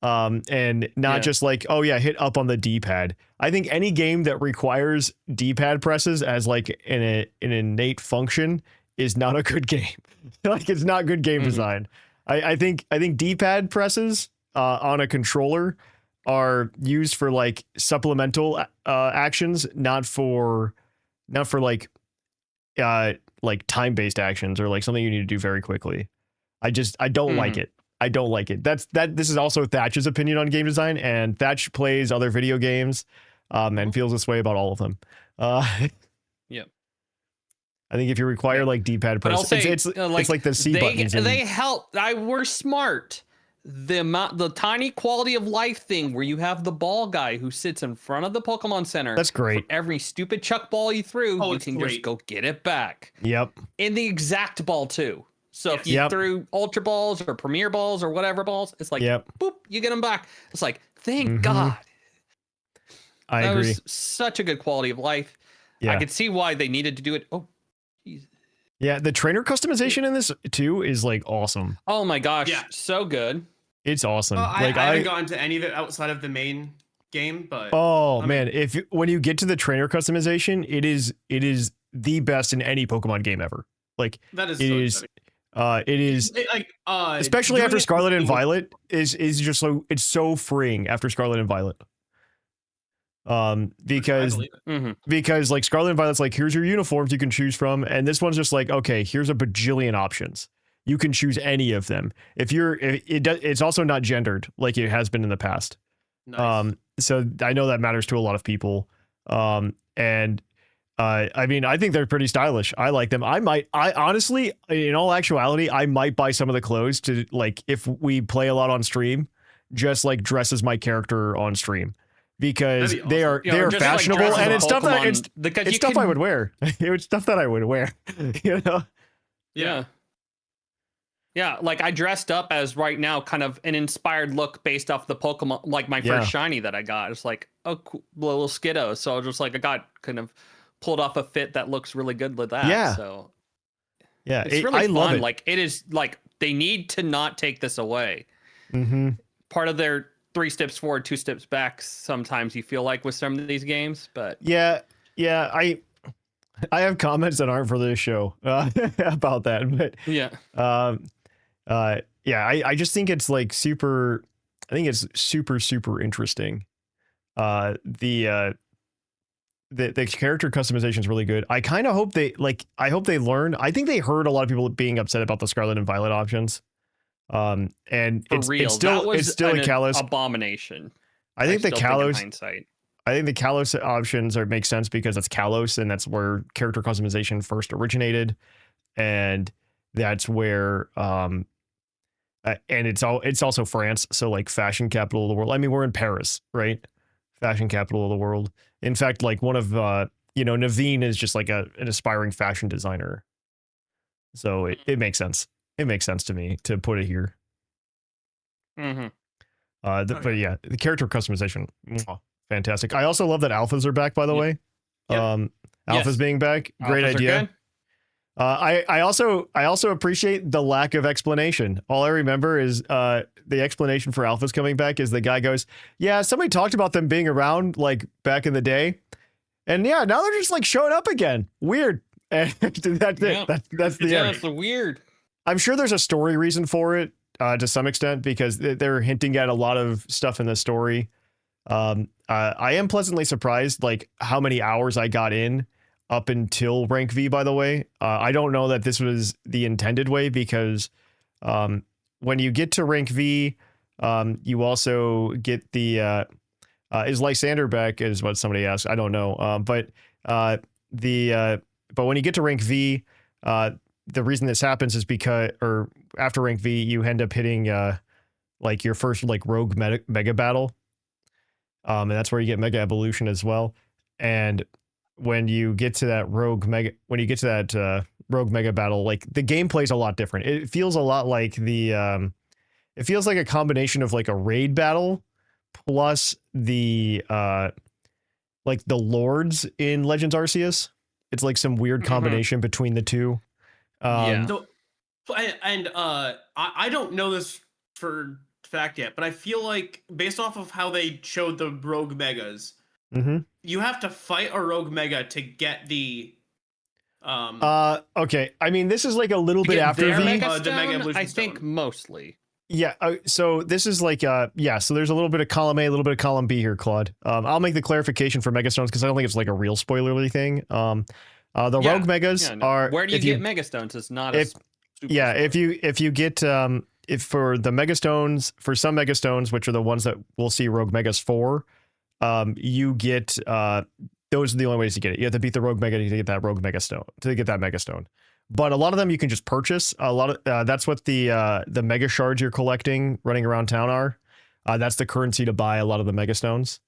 And not just like, hit up on the D-pad. I think any game that requires D-pad presses as like an innate function is not a good game. Like it's not good game design. I think D-pad presses on a controller are used for like supplemental actions, not for like time-based actions or like something you need to do very quickly. I don't like it. I don't like it. This is also Thatch's opinion on game design, and Thatch plays other video games and feels this way about all of them. Yep. I think if you require like D-pad press, it's like the C buttons. They help. We're smart. The tiny quality of life thing where you have the ball guy who sits in front of the Pokemon Center. That's great. For every stupid chuck ball you threw, you can just go get it back. Yep. In the exact ball too. So if you threw Ultra Balls or Premier Balls or whatever balls, it's like, boop, you get them back. It's like, thank God. I agree. That was such a good quality of life. Yeah. I could see why they needed to do it. Oh, geez. Yeah, the trainer customization in this too is like awesome. Oh my gosh, so good. It's awesome. I haven't gotten to any of it outside of the main game, but man, when you get to the trainer customization, it is the best in any Pokemon game ever. Like that is it is especially after Scarlet and Violet is just it's so freeing after Scarlet and Violet. Because like Scarlet and Violet's like, here's your uniforms you can choose from, and this one's just like, okay, here's a bajillion options. You can choose any of them. It's also not gendered like it has been in the past. Nice. So I know that matters to a lot of people. I mean, I think they're pretty stylish. I like them. I honestly, in all actuality, I might buy some of the clothes to like, if we play a lot on stream, just like dress as my character on stream. Because they are fashionable, like, and it's stuff that it's stuff I would wear. It's stuff that I would wear, you know. Yeah, like I dressed up as right now kind of an inspired look based off the Pokemon, like my first shiny that I got. It's like a cool, little Skiddo, so just like I got kind of pulled off a fit that looks really good with that. Yeah. So it's really fun. Love it. Like it is like they need to not take this away. Part of their 3 steps forward, 2 steps back. Sometimes you feel like with some of these games, but I have comments that aren't for this show about that, but I just think it's like super. I think it's super interesting. The character customization is really good. I kind of hope I hope they learn. I think they heard a lot of people being upset about the Scarlet and Violet options. And it's still a Kalos abomination. I think the Kalos options make sense because it's Kalos and that's where character customization first originated, and that's where and it's also France, so like fashion capital of the world. I mean, we're in Paris, right? Fashion capital of the world. In fact, like one of Naveen is just like an aspiring fashion designer, so it makes sense. It makes sense to me to put it here. Mm-hmm. But yeah, the character customization, fantastic. I also love that alphas are back, by the way. Alphas being back, great Alphas idea. I also appreciate the lack of explanation. All I remember is the explanation for alphas coming back is the guy goes, yeah, somebody talked about them being around like back in the day, and yeah, now they're just like showing up again. Weird. And that's it. That's the end. It's weird. I'm sure there's a story reason for it to some extent because they're hinting at a lot of stuff in the story. I am pleasantly surprised like how many hours I got in up until rank V, by the way. I don't know that this was the intended way because when you get to rank V, you also get the is Lysander back is what somebody asked. I don't know. But when you get to rank V, the reason this happens is because, or after rank V, you end up hitting like your first like rogue mega battle. And that's where you get mega evolution as well. And when you get to that rogue mega battle, like the gameplay is a lot different. It feels a lot like it feels like a combination of like a raid battle plus the like the lords in Legends Arceus. It's like some weird combination between the two. I don't know this for fact yet, but I feel like based off of how they showed the rogue megas, you have to fight a rogue mega to get the okay, I mean this is like a little bit after the V. Mega the Mega Stone, Evolution I think Stone. mostly. Yeah, so this is like so there's a little bit of column A, a little bit of column B here, Claude. I'll make the clarification for Megastones because I don't think it's like a real spoilerly thing. The rogue megas are where do you get Megastones? It's not a super if you get if for the Megastones, for some Megastones, which are the ones that we'll see rogue megas for, you get those are the only ways to get it. You have to beat the rogue mega to get that rogue megastone, to get that Megastone. But a lot of them you can just purchase. A lot of that's what the mega shards you're collecting running around town are. That's the currency to buy a lot of the Megastones.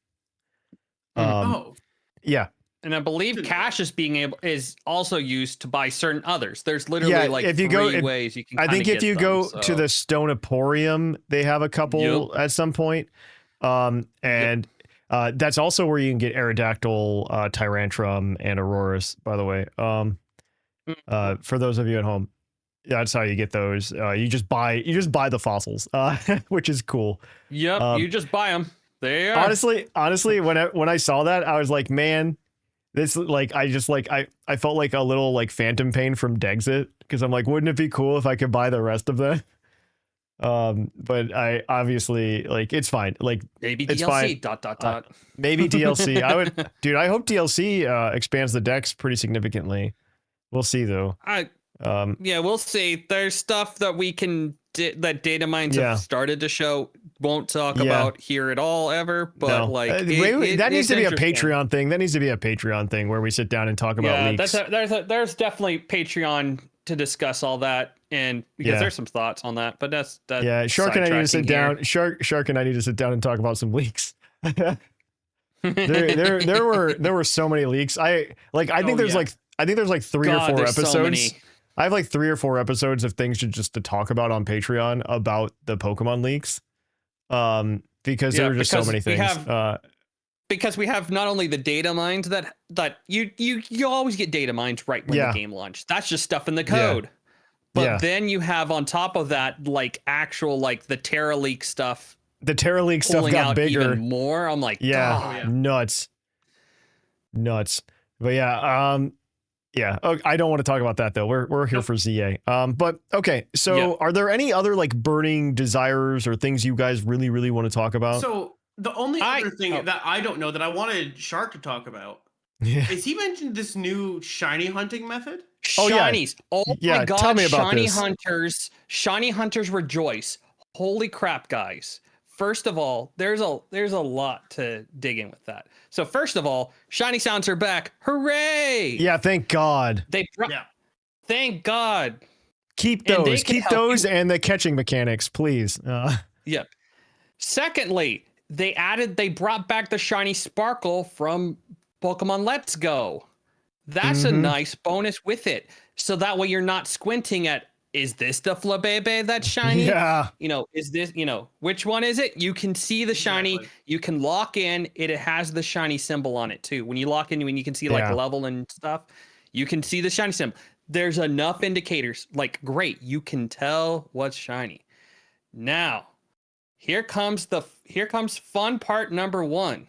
Yeah. And I believe cash is also used to buy certain others. There's literally like if you three ways you can. I think if you them, go to the Stone Emporium, they have a couple at some point. And that's also where you can get Aerodactyl, Tyrantrum, and Aurorus, by the way. For those of you at home, that's how you get those. You just buy the fossils, which is cool. Yep, you just buy them. They are. Honestly, when I saw that, I was like, man, this like I felt like a little like Phantom Pain from Dexit because I'm like, wouldn't it be cool if I could buy the rest of them? But I obviously like it's fine. Like maybe it's DLC. Fine. Maybe DLC. I would, dude. I hope DLC expands the decks pretty significantly. We'll see though. We'll see. There's stuff that we can that data mines have started to show. Won't talk about here at all ever, but that needs to be a Patreon thing. That needs to be a Patreon thing where we sit down and talk about leaks. There's definitely Patreon to discuss all that, and because there's some thoughts on that, but that's Shark and I need to sit down. Shark and I need to sit down and talk about some leaks. there were so many leaks. I think there's like 3 or 4 episodes. I have like 3 or 4 episodes of things to talk about on Patreon about the Pokemon leaks. Because there are just so many things. Because we have not only the data mines that you always get data mines right when the game launched. That's just stuff in the code. But then you have on top of that like actual like the Terra leak stuff. The Terra leak stuff got bigger. Even more. I'm like, nuts. But I don't want to talk about that though. We're here for ZA. But okay, so are there any other like burning desires or things you guys really, really want to talk about? So the only other thing that I don't know that I wanted Shark to talk about is he mentioned this new shiny hunting method. Shinies. My God. Tell me about Shiny hunters rejoice. Holy crap, guys. First of all, there's a lot to dig in with that. So first of all, shiny sounds are back. Hooray! Yeah, thank God. Thank God. Keep those. Keep those and the catching mechanics, please. Yep. Secondly, they brought back the shiny sparkle from Pokemon Let's Go. That's a nice bonus with it. So that way you're not squinting at is this the Flabébé that's shiny? Yeah. Is this, which one is it? You can see the shiny. Exactly. You can lock in. It has the shiny symbol on it too. When you lock in, when you can see like level and stuff, you can see the shiny symbol. There's enough indicators. Like, great, you can tell what's shiny. Now, here comes fun part number 1.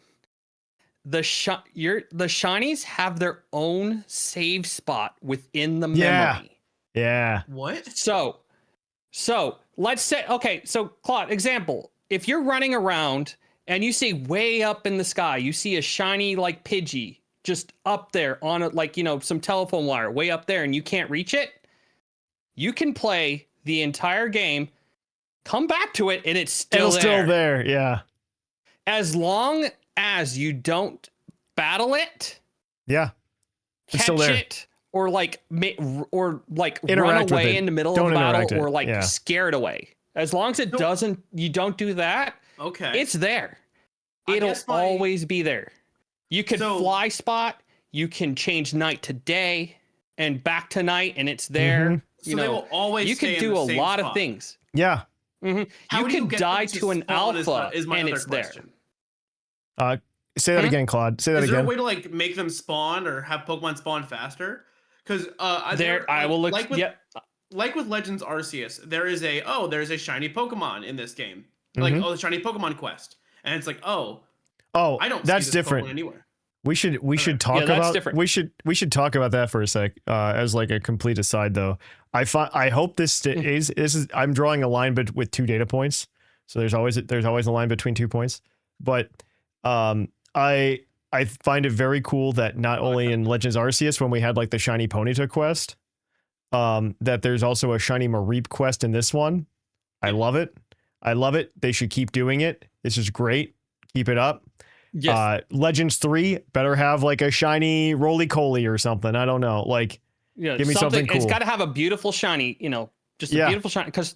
The shinies have their own save spot within the memory. Yeah. What? So let's say, okay, so Claude, example, if you're running around and you see way up in the sky, you see a shiny like Pidgey just up there on it, like, some telephone wire way up there and you can't reach it, you can play the entire game, come back to it, and it's still there. Yeah. As long as you don't battle it. Yeah. Catch it. Or run away in the middle of a battle, or scare it away. As long as it doesn't, you don't do that. Okay, it's there. It'll always be there. You can fly spot. You can change night to day and back to night, and it's there. So they will always. You can do a lot of things. Yeah. Mm-hmm. You can die to an alpha, and it's question. there. Say that again, Claude. Say that again. Is there a way to like make them spawn or have Pokemon spawn faster? Because like with Legends Arceus, there's a shiny Pokemon in this game, like the shiny Pokemon quest, and it's like I don't. That's see this different. Pokemon anywhere. We should talk about we should talk about that for a sec. As like a complete aside, though, I hope this is I'm drawing a line with 2 data points, so there's always a line between 2 points, but I find it very cool that not only in Legends Arceus, when we had like the shiny Ponyta quest, that there's also a shiny Mareep quest in this one. I love it. They should keep doing it. This is great. Keep it up. Yes. Legends 3 better have like a shiny Roly-Coly or something. I don't know. Like, give me something cool. It's got to have a beautiful shiny, just a beautiful shiny, because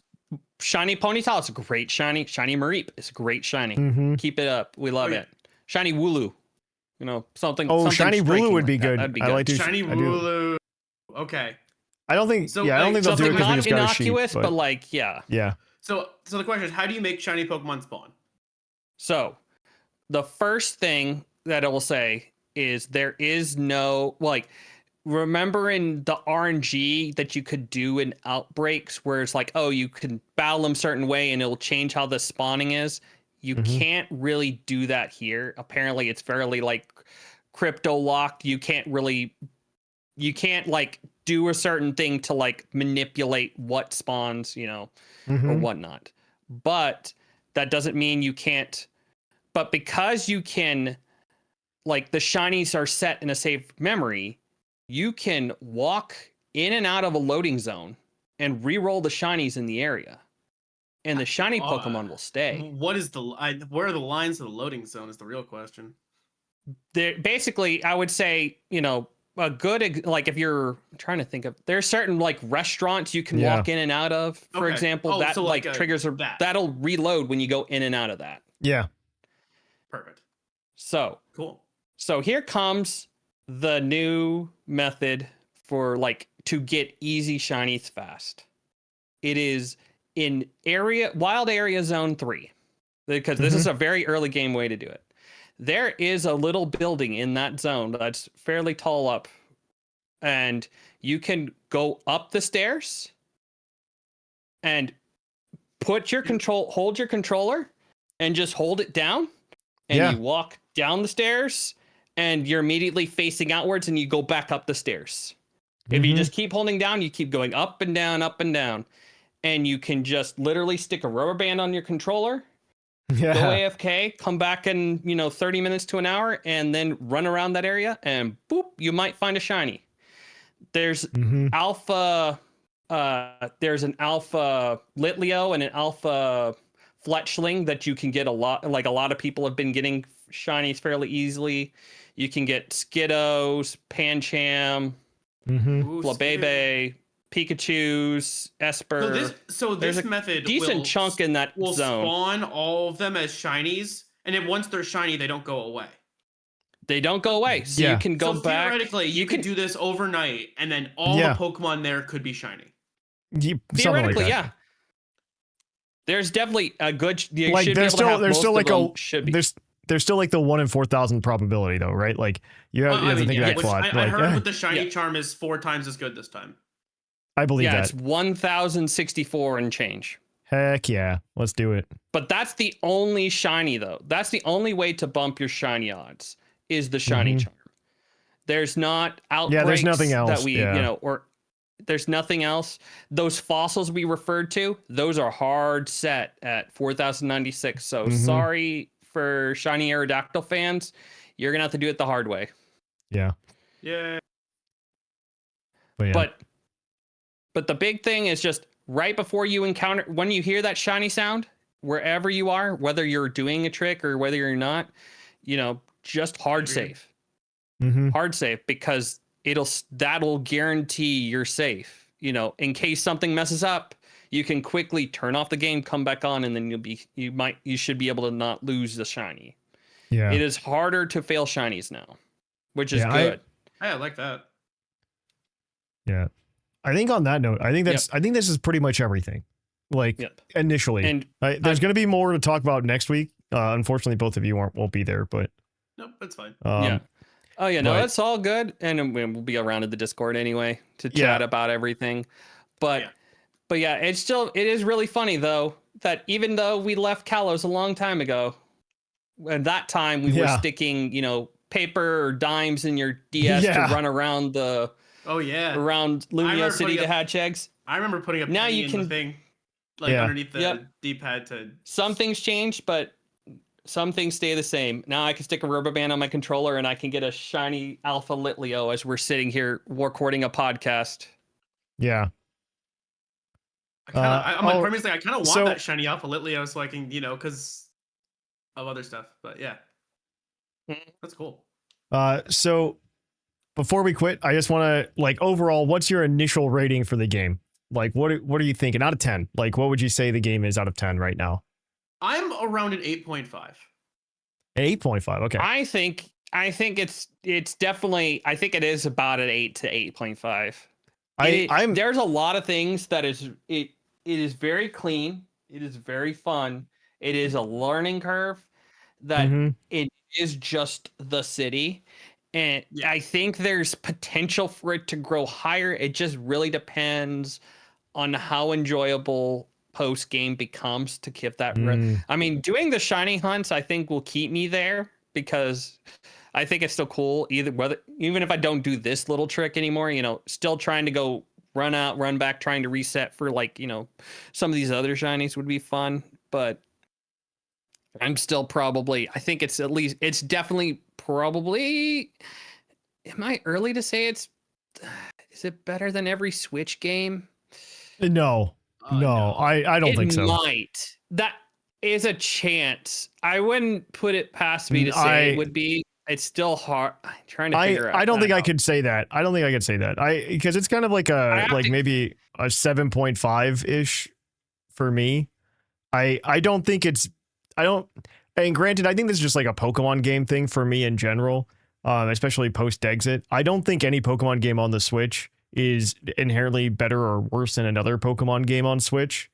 shiny Ponyta is a great shiny. Shiny Mareep is a great shiny. Keep it up. We love it. Shiny Wooloo. Something. Oh, shiny Wooloo would be good. That'd be good. I like to shiny Wooloo. Okay. I don't think. I don't think they'll do it because we just got a sheep. Innocuous, but like, yeah. So the question is, how do you make shiny Pokemon spawn? So, the first thing that I will say is there is no remember in the RNG that you could do in outbreaks where it's like, oh, you can battle them a certain way and it'll change how the spawning is. You can't really do that here. Apparently it's fairly like crypto locked. You can't like do a certain thing to like manipulate what spawns, or whatnot. But that doesn't mean you can't. But because you can, like the shinies are set in a safe memory, you can walk in and out of a loading zone and re-roll the shinies in the area. And the shiny Pokemon will stay. What is where are the lines of the loading zone is the real question. Basically, I would say, a good, like if you're trying to think of, there's certain like restaurants you can walk in and out of, for example, that so triggers that'll reload when you go in and out of that. Yeah. Perfect. So cool. So here comes the new method for like to get easy shinies fast. It is in wild area zone 3, because this is a very early game way to do it. There is a little building in that zone that's fairly tall up, and you can go up the stairs and hold your controller and just hold it down, and you walk down the stairs and you're immediately facing outwards and you go back up the stairs. If you just keep holding down, you keep going up and down, and you can just literally stick a rubber band on your controller, go AFK, come back in, 30 minutes to an hour, and then run around that area, and boop, you might find a shiny. There's alpha, there's an alpha Litleo and an alpha Fletchling that you can get a lot. Like a lot of people have been getting shinies fairly easily. You can get Skiddos, Pancham, Flabébé, Pikachu's, Esper. So this method decent chunk in that will zone. Spawn all of them as shinies, and then once they're shiny, they don't go away. They don't go away, so you can go back. Theoretically, you can do this overnight, and then all the Pokemon there could be shiny. Theoretically, yeah. There's definitely a good. You like should there's be able to have there's most still of like them should be. there's still like the 1 in 4,000 probability though, right? Like you have to think of that, Claude. I heard with the shiny charm is 4 times as good this time. I believe that. Yeah, it's 1,064 and change. Heck yeah, let's do it. But that's the only shiny though. That's the only way to bump your shiny odds is the shiny charm. There's not outbreaks. Yeah, there's nothing else that we or there's nothing else. Those fossils we referred to, those are hard set at 4,096. So sorry for shiny Aerodactyl fans, you're gonna have to do it the hard way. Yeah. Yeah. But the big thing is just right before you encounter, when you hear that shiny sound, wherever you are, whether you're doing a trick or whether you're not, just hard save. Hard save, because that'll guarantee you're safe. In case something messes up, you can quickly turn off the game, come back on, and then you should be able to not lose the shiny. Yeah. It is harder to fail shinies now, which is good. I like that. Yeah. I think on that note, I think this is pretty much everything. Like initially, and there's going to be more to talk about next week. Unfortunately, both of you won't be there, but nope, that's fine. Yeah. Oh yeah, no, that's all good, and we'll be around in the Discord anyway to chat about everything. But yeah, it is really funny though that even though we left Kalos a long time ago, at that time we were sticking paper or dimes in your DS to run around the. Oh yeah, around Lumio City to hatch eggs. I remember putting a penny in the thing, underneath the D-pad to. Some things change, but some things stay the same. Now I can stick a rubber band on my controller and I can get a shiny Alpha Litleo as we're sitting here recording a podcast. Yeah. I'm like, premisely, I kind of want that shiny Alpha Litleo so I can, because of other stuff. But yeah, that's cool. So. Before we quit, I just want to overall, what's your initial rating for the game? Like, what are you thinking out of 10? Like, what would you say the game is out of 10 right now? I'm around an 8.5. 8.5. Okay. I think it's definitely. I think it is about an 8 to 8.5. There's a lot of things that is it is very clean. It is very fun. It is a learning curve that it is just the city. And I think there's potential for it to grow higher. It just really depends on how enjoyable post game becomes to give that. I mean, doing the shiny hunts, I think will keep me there because I think it's still cool. Even if I don't do this little trick anymore, still trying to go run out, run back, trying to reset for some of these other shinies would be fun. But I'm still probably, I think it's definitely probably, am I early to say is it better than every Switch game? No, I don't think so. It might. That is a chance. I wouldn't put it past me to say it would be. It's still hard. I'm trying to figure out. I don't think I could say that. Because it's kind of like maybe a 7.5 ish for me. I don't think it's. And granted, I think this is just like a Pokemon game thing for me in general, especially post-exit. I don't think any Pokemon game on the Switch is inherently better or worse than another Pokemon game on Switch,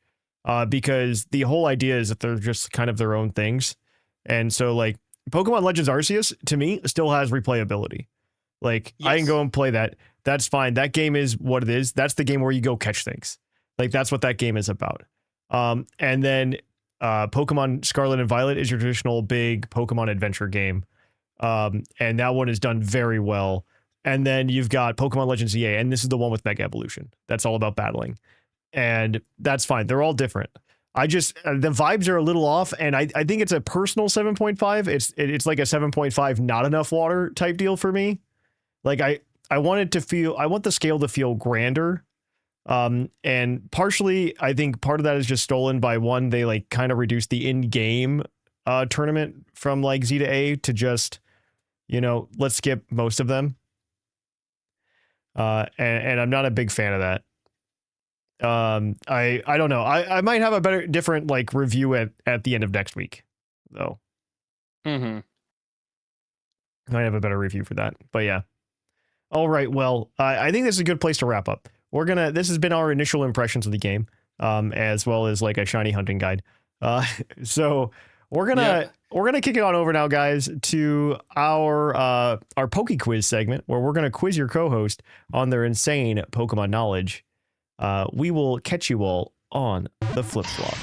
because the whole idea is that they're just kind of their own things. And so, Pokemon Legends Arceus, to me, still has replayability. I can go and play that. That's fine. That game is what it is. That's the game where you go catch things. That's what that game is about. And then... Pokemon Scarlet and Violet is your traditional big Pokemon adventure game. And that one is done very well. And then you've got Pokemon Legends EA, and this is the one with Mega Evolution. That's all about battling. And that's fine. They're all different. The vibes are a little off, and I think it's a personal 7.5. It's like a 7.5 not enough water type deal for me. I want the scale to feel grander. And partially, I think part of that is just stolen by one, they kind of reduced the in-game tournament from Z to A to just, let's skip most of them. And I'm not a big fan of that. I don't know. I might have a different review at the end of next week though. I might have a better review for that, but yeah. All right. Well, I think this is a good place to wrap up. this has been our initial impressions of the game, as well as like a shiny hunting guide. So we're gonna kick it on over now, guys, to our PokeQuiz segment, where we're gonna quiz your co-host on their insane Pokemon knowledge. We will catch you all on the flip flop.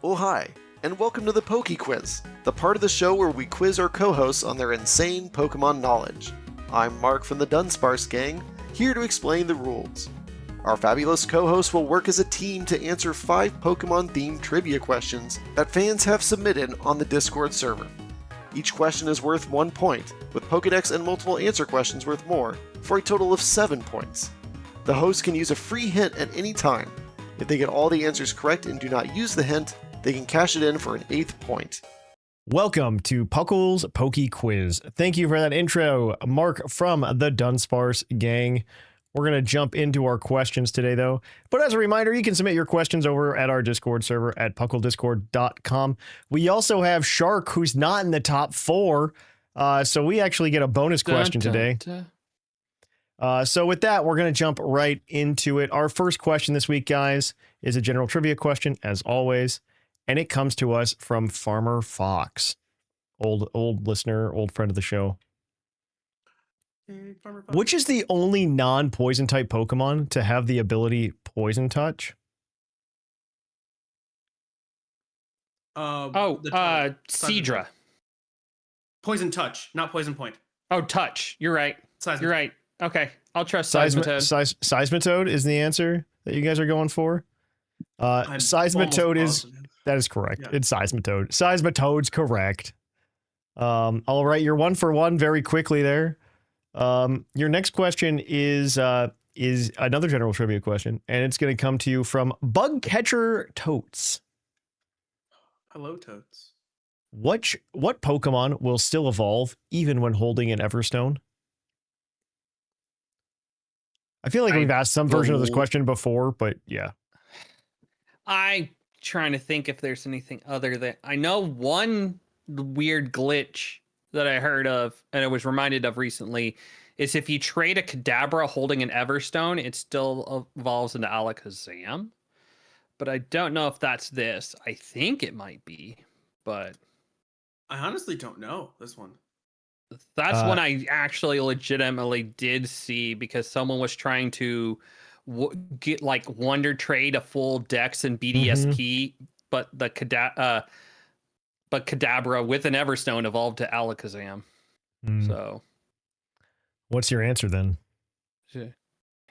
Oh hi, and welcome to the PokeQuiz, the part of the show where we quiz our co-hosts on their insane Pokemon knowledge. I'm Mark from the Dunsparce gang, here to explain the rules. Our fabulous co-hosts will work as a team to answer 5 Pokemon-themed trivia questions that fans have submitted on the Discord server. Each question is worth 1 point, with Pokedex and multiple answer questions worth more, for a total of 7 points. The host can use a free hint at any time. If they get all the answers correct and do not use the hint, they can cash it in for an 8th point. Welcome to Puckle's PokeQuiz. Thank you for that intro, Mark from the Dunsparce gang. We're going to jump into our questions today, though. But as a reminder, you can submit your questions over at our Discord server at pucklediscord.com. We also have Shark, who's not in the top 4. So we actually get a bonus question today. So with that, we're going to jump right into it. Our first question this week, guys, is a general trivia question, as always. And it comes to us from Farmer Fox. Old listener, old friend of the show. Hey, Farmer Fox. Which is the only non-poison type Pokemon to have the ability Poison Touch? Seadra. Poison Touch, not Poison Point. Oh, Touch. You're right. Seismitoad. You're right. Okay, I'll trust Seismitoad. Seismitoad is the answer that you guys are going for. Seismitoad is... That is correct. Yeah. It's Seismitoad. Seismitoad's correct. All right, you're 1 for 1 very quickly there. Your next question is another general trivia question, and it's going to come to you from Bugcatcher Totes. Hello, Totes. What Pokemon will still evolve even when holding an Everstone? I feel like we've asked some version of this question before, but yeah. I'm trying to think if there's anything other than... I know one weird glitch that I heard of, and I was reminded of recently, is if you trade a Kadabra holding an Everstone, it still evolves into Alakazam. But I don't know if that's this. I think it might be, but... I honestly don't know this one. That's one I actually legitimately did see, because someone was trying to get like Wonder Trade a full Dex and BDSP, but the Kadabra with an Everstone evolved to Alakazam. So, what's your answer then?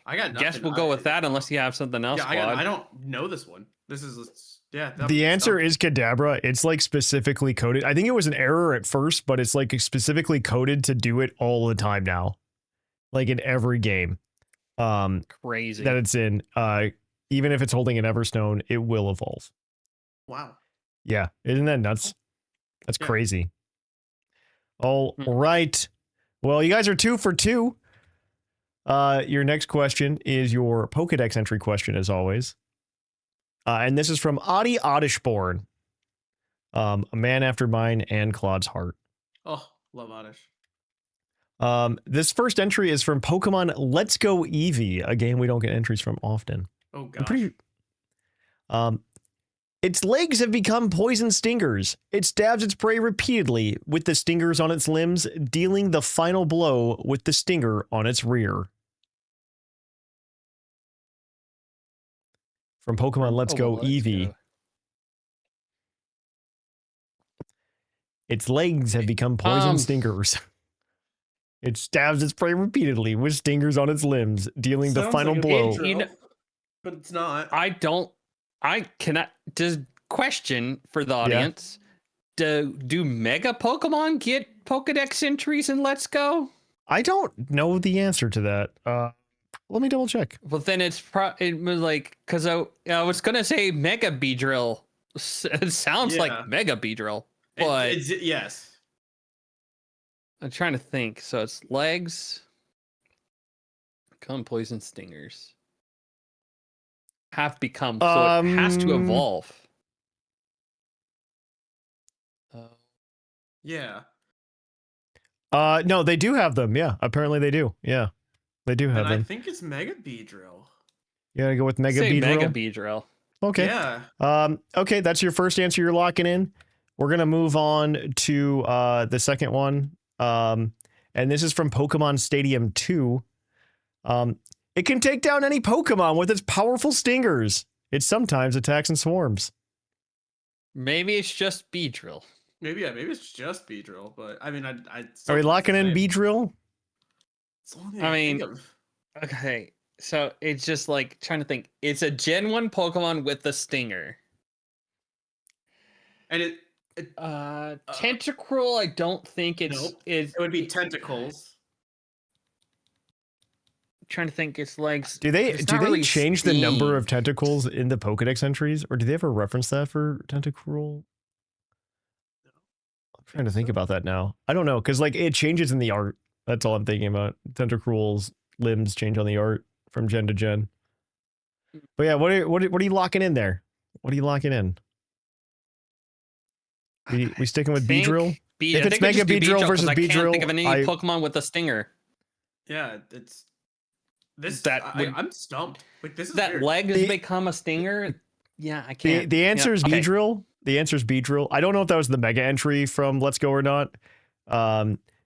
I got nothing. Guess we'll go with that unless you have something else. Yeah, I don't know this one. This is the answer is Kadabra. It's like specifically coded. I think it was an error at first, but it's like specifically coded to do it all the time now, like in every game. Crazy that it's in. Even if it's holding an Everstone, it will evolve. Wow. Yeah, isn't that nuts? That's crazy. All right. Well, you guys are 2 for 2. Your next question is your Pokedex entry question, as always. And this is from Adi Oddishborn, a man after mine and Claude's heart. Oh, love Oddish. This first entry is from Pokemon Let's Go Eevee, a game we don't get entries from often. Oh, gosh. Its legs have become poison stingers. It stabs its prey repeatedly with the stingers on its limbs, dealing the final blow with the stinger on its rear. From Pokemon Let's Go Eevee. Its legs have become poison stingers. It stabs its prey repeatedly with stingers on its limbs, dealing the final blow. But it's not. Does question for the audience. Do Mega Pokemon get Pokedex entries in Let's Go? I don't know the answer to that. Let me double check. Well, then it was like, because I was going to say Mega Beedrill. It sounds like Mega Beedrill, but yes. I'm trying to think. So it's legs, become poison stingers, have become, so it has to evolve. Yeah. No, they do have them. Yeah, apparently they do. Yeah, they do have And them. I think it's Mega Beedrill. You gotta go with Mega Say Beedrill. Mega Beedrill. Okay. Yeah. Okay, that's your first answer you're locking in. We're gonna move on to the second one. And this is from Pokemon Stadium 2. It can take down any Pokemon with its powerful stingers. It sometimes attacks in swarms. Maybe it's just Beedrill. Maybe it's just Beedrill, but I mean, I Are we locking in Beedrill? It's the only thing I I mean, think of. Okay, so it's just like trying to think. It's a Gen 1 Pokemon with the stinger. And Tentacruel, I don't think it's nope. is. It would be Tentacles. Trying to think its legs. Do they really change the number steam. of tentacles in the Pokedex entries, or do they ever reference that for Tentacruel? I'm trying to think about that now. I don't know, because like it changes in the art. That's all I'm thinking about. Tentacruel's limbs change on the art from gen to gen. But yeah, what are you locking in there? What are you locking in? We sticking with Beedrill? If it's Mega Beedrill versus I can't think of Beedrill, any Pokemon with a stinger. Yeah, it's this. That I'm stumped. Like this is that weird. leg has become a stinger. Yeah, I can't. The answer is okay. Beedrill. The answer is Beedrill. I don't know if that was the mega entry from Let's Go or not.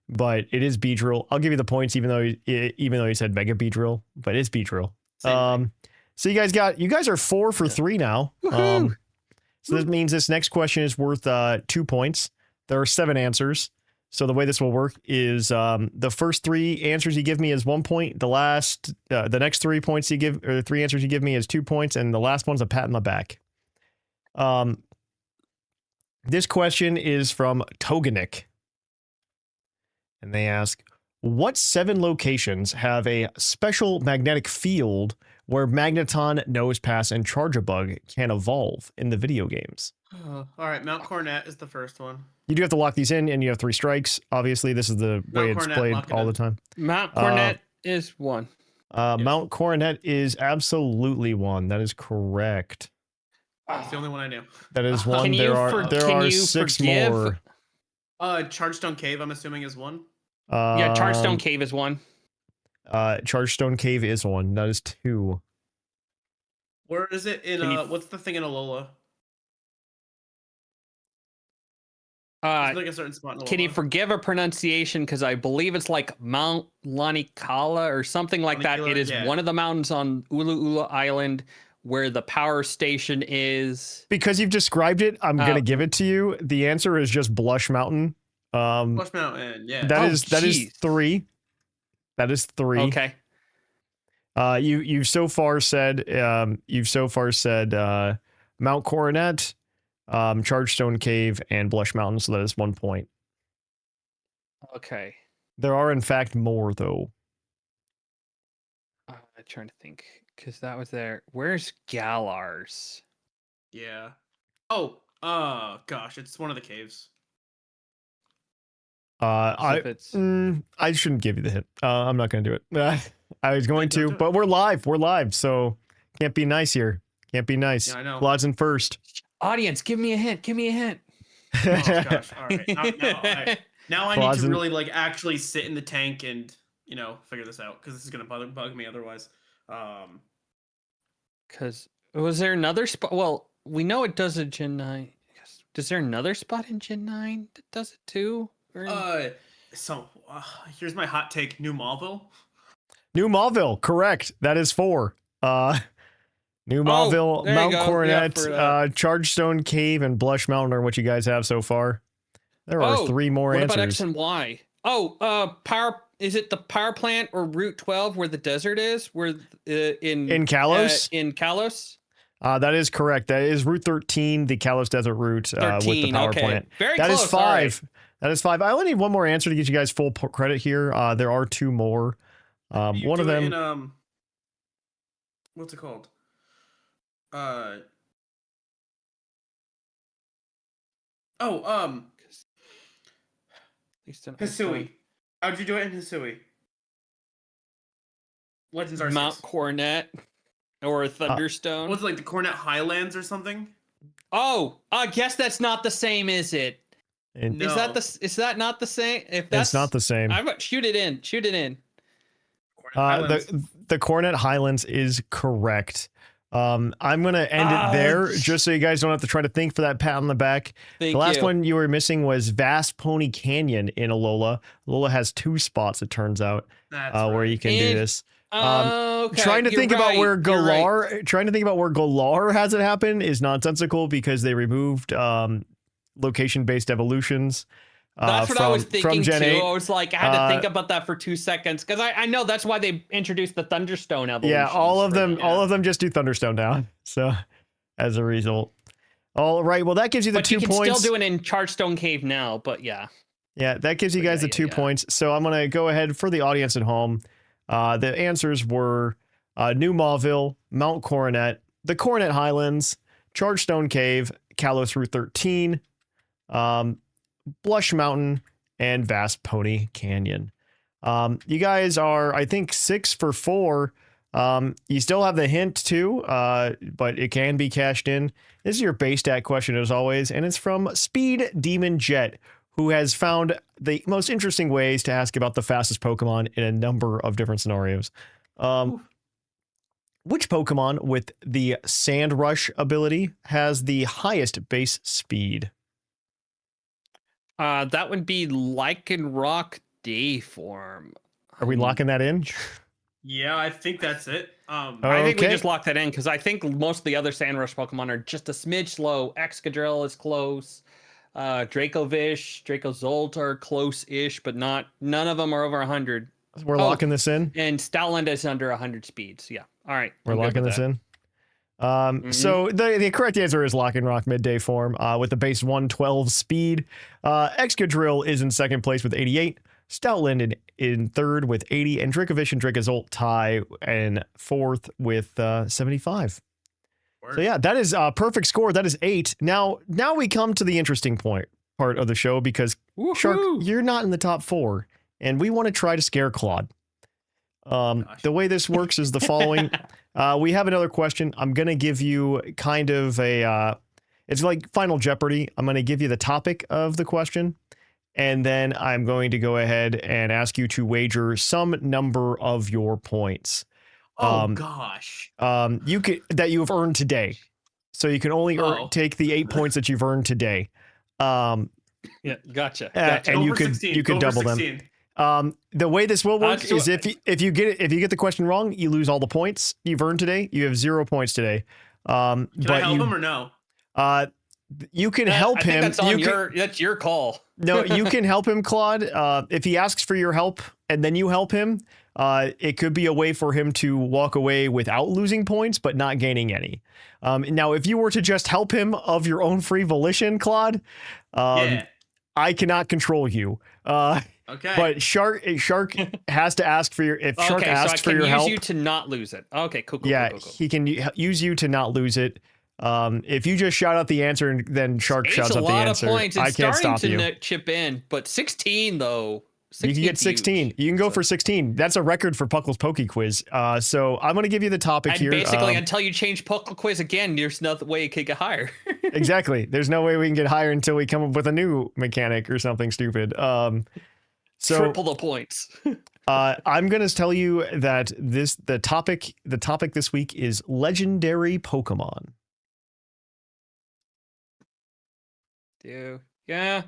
But it is Beedrill. I'll give you the points even though you said Mega Beedrill, but it's Beedrill. So you guys are 4 for 3 now. So this means this next question is worth 2 points. There are 7 answers. So the way this will work is the first 3 answers you give me is 1 point. The next 3 points you give, or 3 answers you give me is 2 points, and the last one's a pat on the back. This question is from Toganik. And they ask, what 7 locations have a special magnetic field where Magneton, Nosepass, and Charjabug can evolve in the video games? All right, Mount Cornet is the first one. You do have to lock these in, and you have 3 strikes. Obviously, this is the way it's played all the time. Mount Cornet is 1. Yes. Mount Coronet is absolutely 1. That is correct. That's the only one I knew. That is 1. Can There are 6 more. Chargestone Cave, I'm assuming, is 1. Yeah, Chargestone Cave is 1. Chargestone Cave is 1. That is 2. Where is it in what's the thing in Alola? There's like a certain spot in Alola. Can you forgive a pronunciation? Because I believe it's like Mount Lanikala or something like that. It is one of the mountains on Ula Ula Island where the power station is. Because you've described it, I'm going to give it to you. The answer is just Blush Mountain. Blush Mountain, yeah. That is 3. That is 3. Okay. You've so far said Mount Coronet, Chargestone Cave, and Blush Mountain, so that is 1 point. Okay. There are in fact more though. I'm trying to think because that was there. Where's Galars? Yeah. Oh, gosh, it's one of the caves. I shouldn't give you the hint. I'm not going to do it. I was going to, but we're live, so can't be nice here. Can't be nice. Yeah, I know. Clod's in first. Audience, give me a hint. Oh gosh! All right. Now I need to really like actually sit in the tank and figure this out because this is gonna bug me otherwise. Because was there another spot? Well, we know it does a Gen 9. Is there another spot in Gen 9 that does it too? So here's my hot take: New Mauville. New Mauville, correct. That is 4. New Mauville, Mount Coronet, Chargestone Cave, and Blush Mountain are what you guys have so far. There are 3 more answers. What about X and Y? Power. Is it the power plant or Route 12 where the desert is? Where in Kalos? In Kalos. That is correct. That is Route 13, the Kalos Desert route with the power plant. Very that close. Is 5. Right. That is 5. I only need 1 more answer to get you guys full credit here. There are 2 more. One of them. In, what's it called? Hisui. How'd you do it in Hisui? Legends Arceus. Mount Coronet or Thunderstone. What's it like the Coronet Highlands or something? Oh, I guess that's not the same, is it? And Is that not the same? If that's it's not the same. Shoot it in. Shoot it in. The Cornet Highlands is correct. I'm gonna end it there, just so you guys don't have to try to think for that pat on the back. The last one you were missing was Vast Pony Canyon in Alola. Alola has 2 spots, it turns out, where you can do this. Okay. Trying to think about where Galar has it happen is nonsensical because they removed location-based evolutions. That's what I was thinking too. 8. I was like, I had to think about that for 2 seconds because I know that's why they introduced the Thunderstone evolution. Yeah, all of them just do Thunderstone now. So, as a result, all right. Well, that gives you the 2 points. But you can still do it in Chargestone Cave now. But yeah, that gives you guys the 2 points. So I'm gonna go ahead for the audience at home. The answers were New Mauville, Mount Coronet, the Cornet Highlands, Chargestone Cave, Kalos Route 13. Blush Mountain, and Vast Pony Canyon. You guys are, I think, 6 for 4. You still have the hint too, but it can be cashed in. This is your base stat question as always, and it's from Speed Demon Jet, who has found the most interesting ways to ask about the fastest Pokemon in a number of different scenarios. Which Pokemon with the Sand Rush ability has the highest base speed? That would be Lycanroc Day form. Are we locking that in? Yeah, I think that's it. I think we just locked that in because I think most of the other Sandrush Pokemon are just a smidge slow. Excadrill is close. Dracovish, Dracozolt are close-ish, but none of them are over 100. We're locking this in? And Stoutland is under 100 speeds. Yeah. All right. We're locking this in. So the correct answer is Lycanroc Midday form with the base 112 speed. Excadrill is in second place with 88. Stoutland in third with 80, and Dracovish and Dracozolt tie in fourth with 75. So yeah, that is a perfect score. That is 8. Now we come to the interesting part of the show because Shark, you're not in the top 4, and we want to try to scare Claude. The way this works is the following. We have another question. I'm going to give you kind of it's like Final Jeopardy. I'm going to give you the topic of the question, and then I'm going to go ahead and ask you to wager some number of your points. Gosh. That you have earned today. So you can only take the 8 points that you've earned today. Yeah, gotcha. And you could double them. The way this will work is if you get the question wrong, you lose all the points you've earned today. You have 0 points today. Can I help him or no? You can help him. That's your call. No, you can help him, Claude. If he asks for your help and then you help him, it could be a way for him to walk away without losing points, but not gaining any. Now, if you were to just help him of your own free volition, Claude, I cannot control you. Okay. But Shark has to ask for your. If Shark asks for your help, use you to not lose it. Okay, cool. Cool. He can use you to not lose it. If you just shout out the answer and then Shark shouts out the answer, I can't stop you. To chip in, but 16 though. You can get 16. You can go for 16. That's a record for Puckle's PokeQuiz. So I'm going to give you the topic here. Basically, until you change PokeQuiz again, there's no way it could get higher. Exactly. There's no way we can get higher until we come up with a new mechanic or something stupid. So triple the points. I'm going to tell you that the topic this week is legendary Pokemon. Dude, yeah.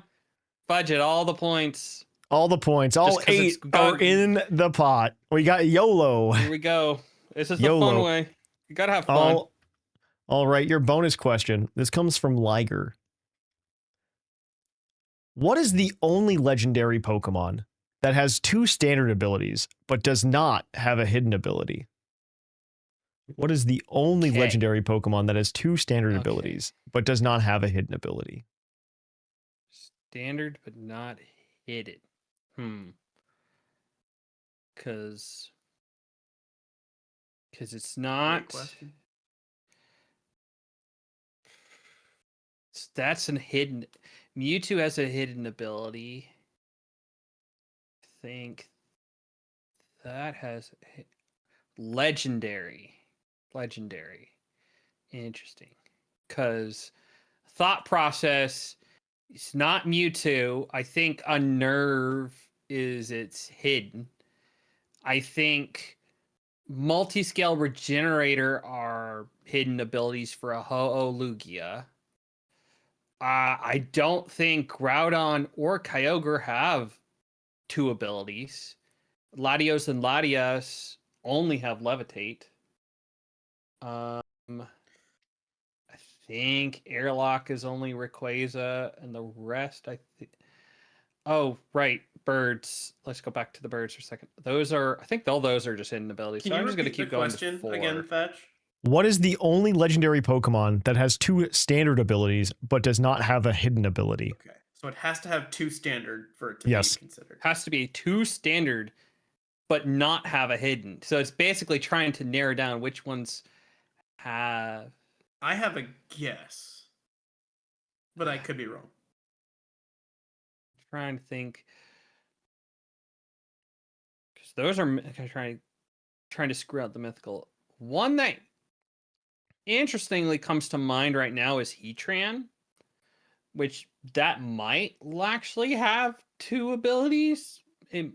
Budget all the points. All the points, all 8 are in the pot. We got YOLO. Here we go. This is the fun way. You gotta have fun. All right, your bonus question. This comes from Liger. What is the only legendary Pokemon that has 2 standard abilities, but does not have a hidden ability? What is the only legendary Pokemon that has 2 standard abilities, but does not have a hidden ability? Standard, but not hidden. Because it's not. That's a hidden. Mewtwo has a hidden ability. I think that has legendary. Interesting. Because thought process It's not Mewtwo. I think Unnerve is its hidden. I think Multi-Scale Regenerator are hidden abilities for a Ho-Oh Lugia. I don't think Groudon or Kyogre have 2 abilities. Latios and Latias only have Levitate. I think Airlock is only Rayquaza, and the rest, I think. Oh, right, birds. Let's go back to the birds for a second. I think all those are just hidden abilities. Can so you I'm just gonna repeat the keep going question to 4. again, Thatch? What is the only legendary Pokemon that has 2 standard abilities but does not have a hidden ability? Okay, so it has to have 2 standard for it to Yes. be considered. Has to be 2 standard, but not have a hidden. So it's basically trying to narrow down which ones have. I have a guess, but I could be wrong. Trying to think, because those are trying to screw out the mythical. One that interestingly comes to mind right now is Heatran, which that might actually have 2 abilities. I'm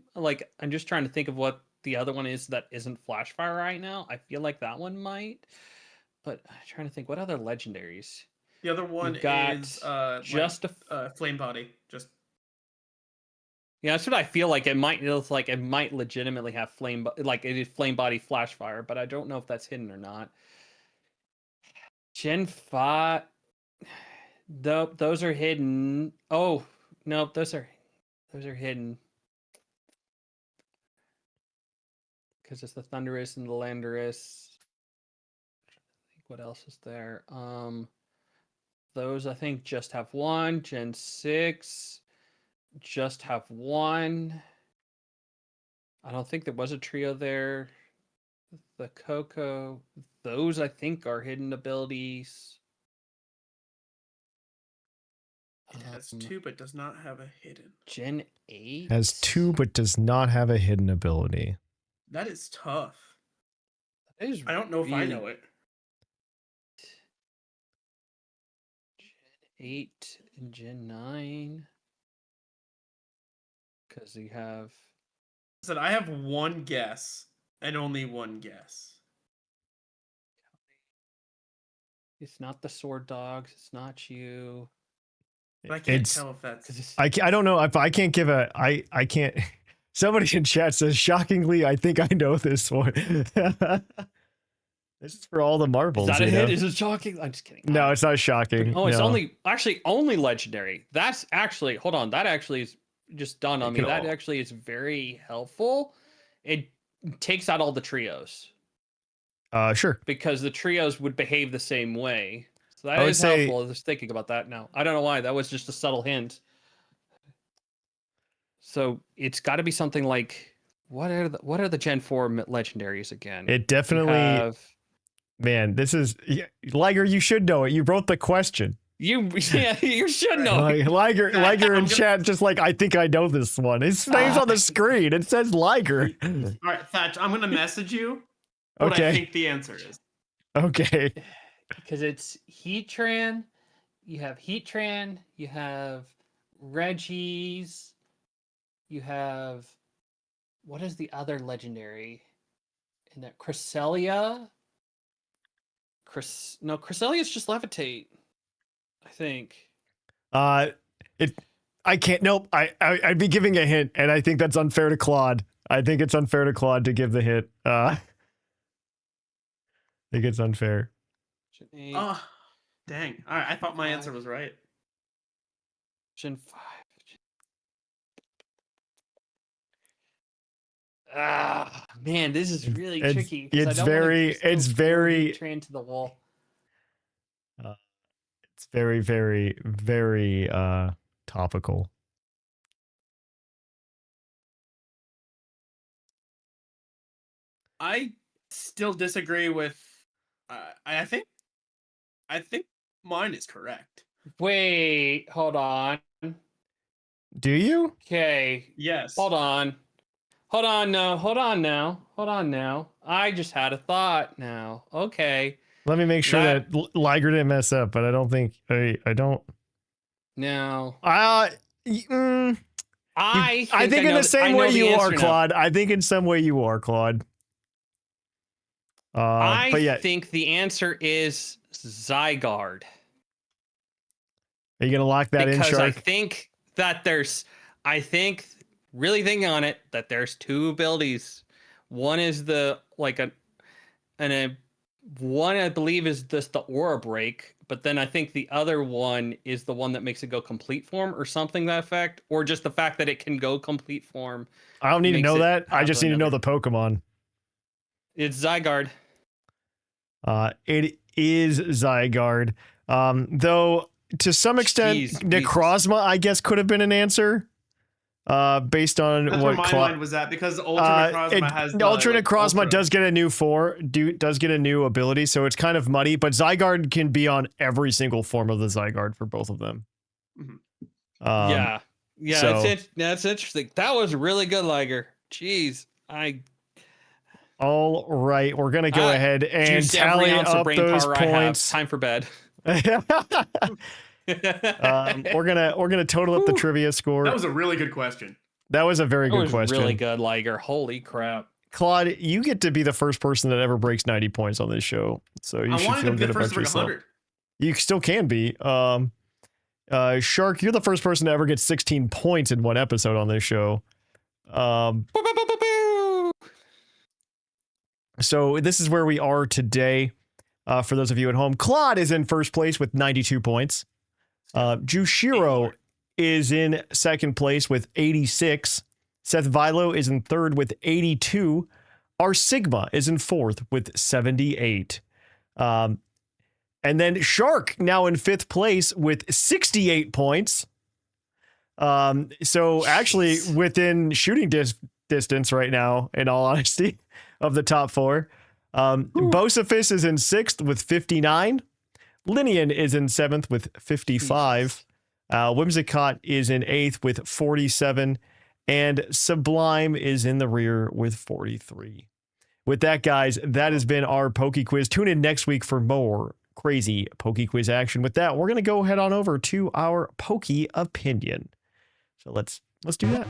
just trying to think of what the other one is that isn't Flashfire right now. I feel like that one might, but I'm trying to think what other legendaries. The other one is just Flame Body. Just yeah, that's what I feel like. It might legitimately have it is Flame Body Flashfire, but I don't know if that's hidden or not. Gen 5. Those are hidden. Oh, no, those are hidden. Because it's the Thundurus and the Landorus. I think what else is there? Those I think just have 1. Gen 6 just have 1. I don't think there was a trio there. The Coco, those I think are hidden abilities. it has 2 but does not have a hidden. Gen 8 Has 2 but does not have a hidden ability. That is tough. That is I don't know if I know it. Gen 8 and Gen 9. Because you have. I said I have 1 guess and only 1 guess. It's not the Sword Dogs. It's not you. But I can't tell if that's. I don't know if I can't give a. I can't. Somebody in chat says, shockingly, I think I know this one. This is for all the marbles. Is that a hit? Is it shocking? I'm just kidding. No, it's not shocking. Oh, it's no. only legendary. That's actually, hold on. That actually is just dawned on me. That actually is very helpful. It takes out all the trios. Sure. Because the trios would behave the same way. So that is helpful. I was thinking about that now. I don't know why. That was just a subtle hint. So it's got to be something like, what are the Gen 4 legendaries again? It definitely. Man, this is Liger. You should know it. You wrote the question. You should know. Liger in chat, just like, I think I know this one. His name's on the screen. It says Liger. All right, Thatch, I'm gonna message you what I think the answer is. Okay. Because it's Heatran. You have Heatran. You have Reggie's. You have, what is the other legendary? In that Cresselia. Cresselia is just Levitate, I think. I can't. Nope. I'd be giving a hint, and I think that's unfair to Claude. I think it's unfair to Claude to give the hint. I think it's unfair. Oh, dang! All right, I thought my answer was right. Gen 5. Man, this is really tricky. It's very train to the wall. It's very, very, very topical. I still disagree with. I think mine is correct. Wait, hold on. Do you? Okay. Yes. Hold on. Hold on now. I just had a thought now. Okay. Let me make sure that Liger didn't mess up, but I don't think I don't. No. I think in the same way you are, Claude. I think in some way you are, Claude. I think the answer is Zygarde. Are you gonna lock that in, Shark? Because I think that really thinking on it, that there's two abilities. One is one I believe is just the Aura Break, but then I think the other one is the one that makes it go complete form or something to that effect, or just the fact that it can go complete form. I don't need to know that. I just need to know the Pokemon. It's Zygarde. It is Zygarde. Though to some extent, Necrozma, I guess, could have been an answer. Based on that's what my mind was at, because Ultra Necrozma has Ultra Necrozma does get a new does get a new ability, so it's kind of muddy. But Zygarde can be on every single form of the Zygarde for both of them. Mm-hmm. So, that's interesting. That was really good, Liger. Jeez, All right, we're gonna go ahead and tally up those points. Time for bed. We're gonna total up the trivia score. That was a really good question. That was a very good question. Really good, Liger. Holy crap. Claude, you get to be the first person that ever breaks 90 points on this show, so you should feel good about yourself. You still can be. Shark, you're the first person to ever get 16 points in one episode on this show. So this is where we are today. For those of you at home, Claude is in first place with 92 points. Jushiro is in second place with 86. Seth Vilo is in third with 82. R Sigma is in fourth with 78. And then Shark now in fifth place with 68 points. So actually within shooting distance right now, in all honesty, of the top four. Bosaphus is in sixth with 59. Linian is in seventh with 55. Whimsicott is in eighth with 47. And Sublime is in the rear with 43. With that, guys, that has been our PokeQuiz. Tune in next week for more crazy PokeQuiz action. With that, we're going to go head on over to our Poke Opinion. So let's do that.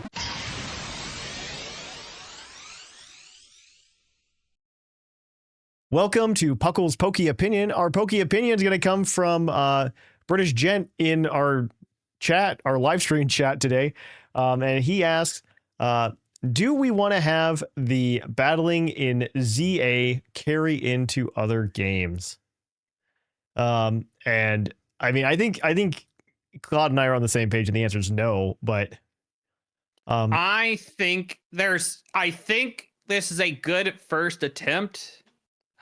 Welcome to Puckle's Poke Opinion. Our Poke Opinion is going to come from British Gent in our chat, our live stream chat today. And he asks, do we want to have the battling in ZA carry into other games? And I mean, I think Claude and I are on the same page, and the answer is no. But I think this is a good first attempt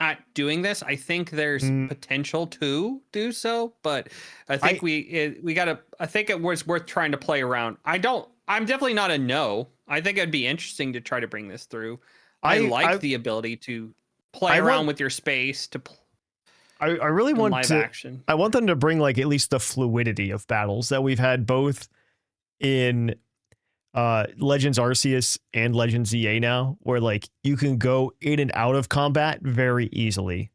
at doing this. I think there's potential to do so, but I think I think it was worth trying to play around. I'm definitely not a no. I think it'd be interesting to try to bring this through. I like the ability to play around with your space I really want live action. I want them to bring like at least the fluidity of battles that we've had both in Legends Arceus and Legends ZA now, where like you can go in and out of combat very easily,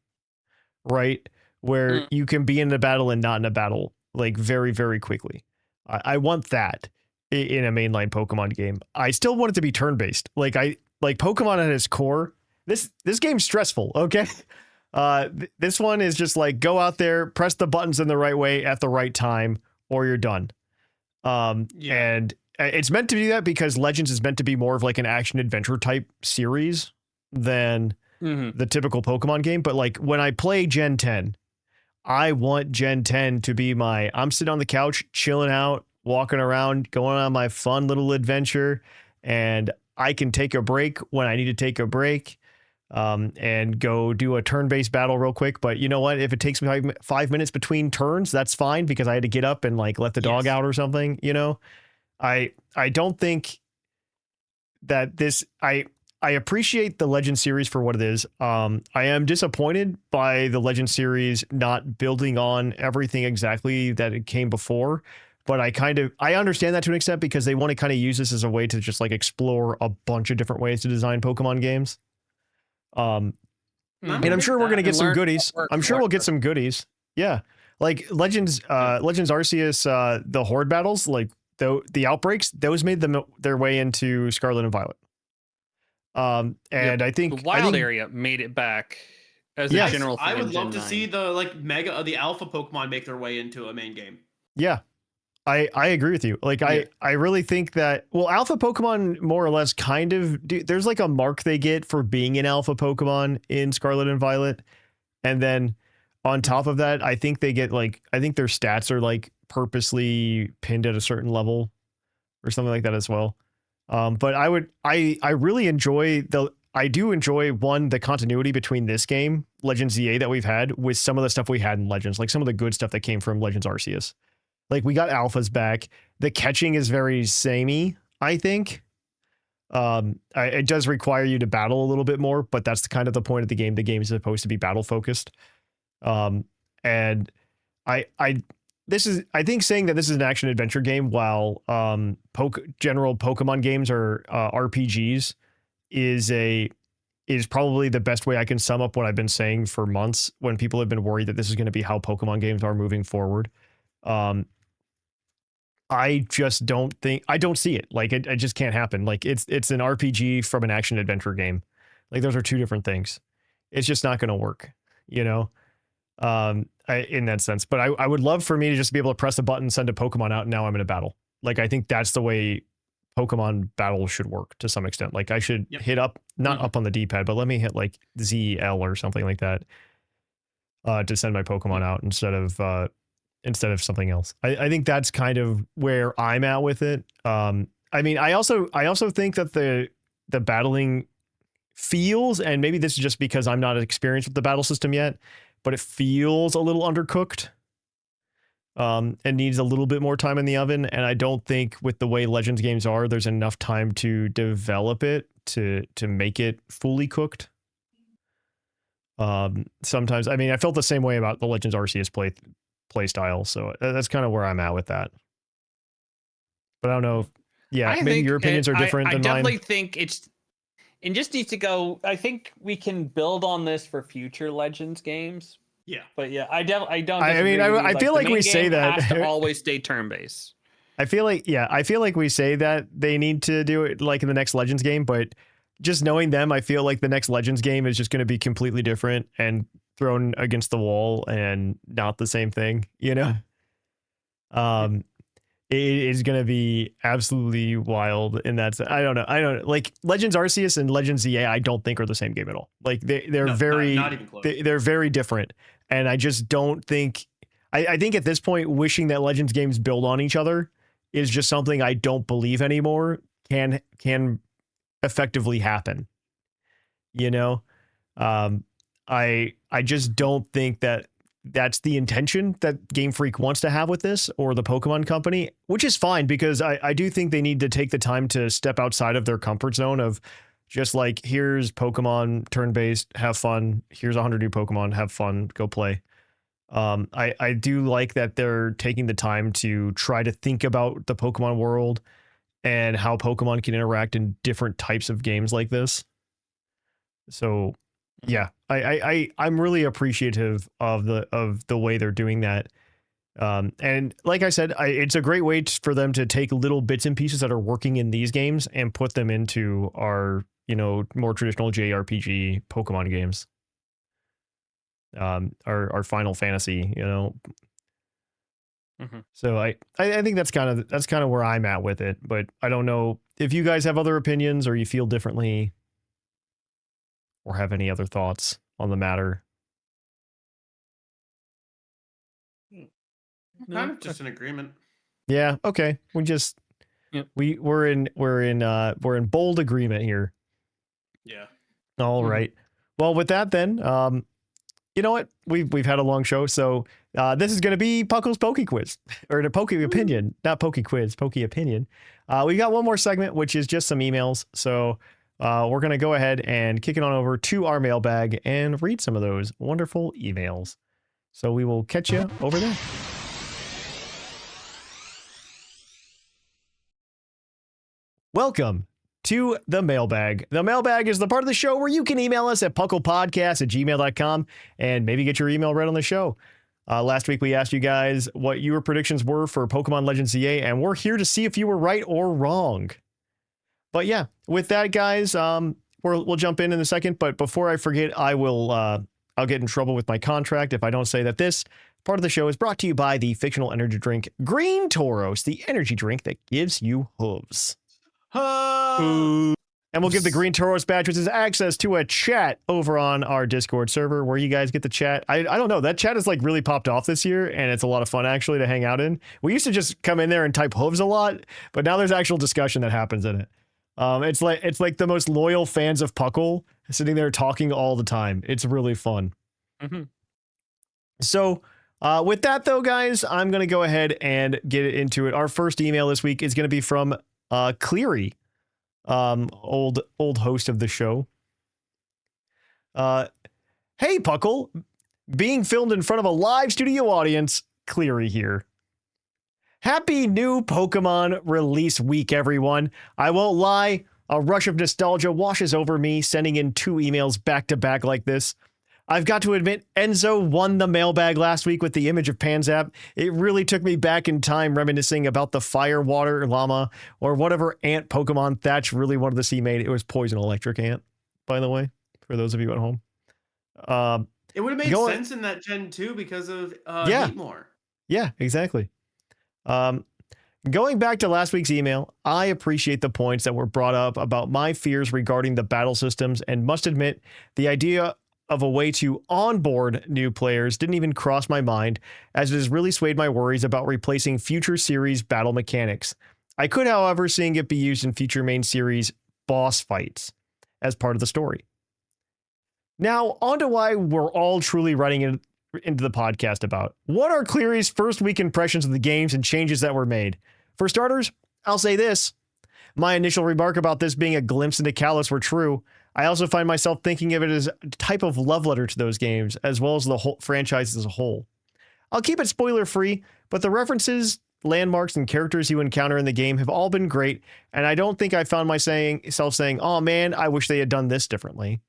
right? Where you can be in a battle and not in a battle like very, very quickly. I want that in a mainline Pokemon game. I still want it to be turn-based. Like Pokemon at its core. This game's stressful, okay? This one is just like go out there, press the buttons in the right way at the right time, or you're done. And it's meant to be that because Legends is meant to be more of like an action adventure type series than the typical Pokemon game. But like when I play Gen 10, I want Gen 10 to be I'm sitting on the couch, chilling out, walking around, going on my fun little adventure, and I can take a break when I need to take a break, and go do a turn-based battle real quick. But you know what? If it takes me 5 minutes between turns, that's fine because I had to get up and like let the dog out or something, you know? I don't think that I appreciate the Legend series for what it is. I am disappointed by the Legend series not building on everything exactly that it came before, but I understand that to an extent because they want to kind of use this as a way to just like explore a bunch of different ways to design Pokemon games. And I'm sure we're going to get some goodies. I'm sure we'll get some goodies. Yeah. like Legends Arceus, the Horde battles, like the outbreaks, those made them their way into Scarlet and Violet. And I think the wild area made it back as a general thing. I would love to see the alpha Pokemon make their way into a main game. Yeah. I agree with you. Like I really think that, well, alpha Pokemon more or less kind of there's like a mark they get for being an alpha Pokemon in Scarlet and Violet. And then on top of that, I think they get I think their stats are like purposely pinned at a certain level or something like that as well. But I really enjoy I do enjoy the continuity between this game, Legends ZA, that we've had with some of the stuff we had in Legends, like some of the good stuff that came from Legends Arceus. Like we got alphas back. The catching is very samey, I think. It does require you to battle a little bit more, but that's kind of the point of the game. The game is supposed to be battle focused. And I think saying that this is an action adventure game while general Pokemon games are RPGs is probably the best way I can sum up what I've been saying for months when people have been worried that this is going to be how Pokemon games are moving forward. I just don't see it. Like it just can't happen. Like it's an RPG from an action adventure game. Like those are two different things. It's just not going to work, you know, in that sense. But I would love for me to just be able to press a button, send a Pokemon out, and now I'm in a battle. Like I think that's the way Pokemon battles should work to some extent. Like I should hit up, not up on the D-pad, but let me hit like ZL or something like that to send my Pokemon out instead of something else. I think that's kind of where I'm at with it. I mean, I also think that the battling feels, and maybe this is just because I'm not experienced with the battle system yet, but it feels a little undercooked. And needs a little bit more time in the oven. And I don't think with the way Legends games are, there's enough time to develop it to make it fully cooked. Sometimes, I mean, I felt the same way about the Legends Arceus play style. So that's kind of where I'm at with that. But I don't know. Maybe your opinions are different than mine. I definitely think it just needs to go. I think we can build on this for future Legends games. Yeah, but I don't. I mean, I feel like we say that has to always stay turn based. I feel like we say that they need to do it like in the next Legends game, but just knowing them, I feel like the next Legends game is just going to be completely different and thrown against the wall and not the same thing, you know? It is going to be absolutely wild in that. I don't know. Like Legends Arceus and Legends ZA, I don't think are the same game at all. Like they're very, not even close. They're very different. And I just don't think, I think at this point, wishing that Legends games build on each other is just something I don't believe anymore can effectively happen. You know? I just don't think that that's the intention that Game Freak wants to have with this, or the Pokemon company, which is fine, because I do think they need to take the time to step outside of their comfort zone of just like, here's Pokemon turn-based, have fun. Here's 100 new Pokemon, have fun, go play. I do like that they're taking the time to try to think about the Pokemon world and how Pokemon can interact in different types of games like this. So yeah, I'm really appreciative of the way they're doing that. And like I said, it's a great way for them to take little bits and pieces that are working in these games and put them into our, you know, more traditional JRPG Pokemon games. Our Final Fantasy, you know. Mm-hmm. So I think that's kind of where I'm at with it, but I don't know if you guys have other opinions or you feel differently or have any other thoughts on the matter. Kind of just an agreement. Yeah. Okay. We're in bold agreement here. Yeah. All right. Well, with that then, you know what? We've had a long show, so this is going to be Puckle's PokeQuiz, or the Poke Opinion, not PokeQuiz, Poke Opinion. We got one more segment, which is just some emails. So we're going to go ahead and kick it on over to our mailbag and read some of those wonderful emails. So we will catch you over there. Welcome to the mailbag. The mailbag is the part of the show where you can email us at puclpodcast@gmail.com and maybe get your email read on the show. Last week we asked you guys what your predictions were for Pokemon Legends ZA, and we're here to see if you were right or wrong. But yeah, with that, guys, we'll jump in a second. But before I forget, I'll get in trouble with my contract if I don't say that this part of the show is brought to you by the fictional energy drink Green Tauros, the energy drink that gives you hooves. And we'll give the Green Tauros badge, which is access to a chat over on our Discord server where you guys get the chat. I don't know. That chat has like really popped off this year, and it's a lot of fun actually to hang out in. We used to just come in there and type hooves a lot, but now there's actual discussion that happens in it. It's like the most loyal fans of Puckle sitting there talking all the time. It's really fun. Mm-hmm. So with that though, guys, I'm going to go ahead and get into it. Our first email this week is going to be from Cleary. Old host of the show. Hey, Puckle. Being filmed in front of a live studio audience, Cleary here. Happy new Pokemon release week, everyone. I won't lie, a rush of nostalgia washes over me, sending in 2 emails back to back like this. I've got to admit, Enzo won the mailbag last week with the image of Panzap. It really took me back in time reminiscing about the fire, water, llama, or whatever ant Pokemon Thatch really wanted to see made. It was Poison Electric Ant, by the way, for those of you at home. It would have made sense in that gen too because of Heatmore. Yeah, exactly. Going back to last week's email, I appreciate the points that were brought up about my fears regarding the battle systems, and must admit, the idea of a way to onboard new players didn't even cross my mind, as it has really swayed my worries about replacing future series battle mechanics. I could, however, seeing it be used in future main series boss fights as part of the story. Now, on to why we're all truly writing into the podcast about. What are Cleary's first week impressions of the games and changes that were made? For starters, I'll say this. My initial remark about this being a glimpse into Kalos were true. I also find myself thinking of it as a type of love letter to those games, as well as the whole franchise as a whole. I'll keep it spoiler-free, but the references, landmarks, and characters you encounter in the game have all been great, and I don't think I found myself saying, oh man, I wish they had done this differently.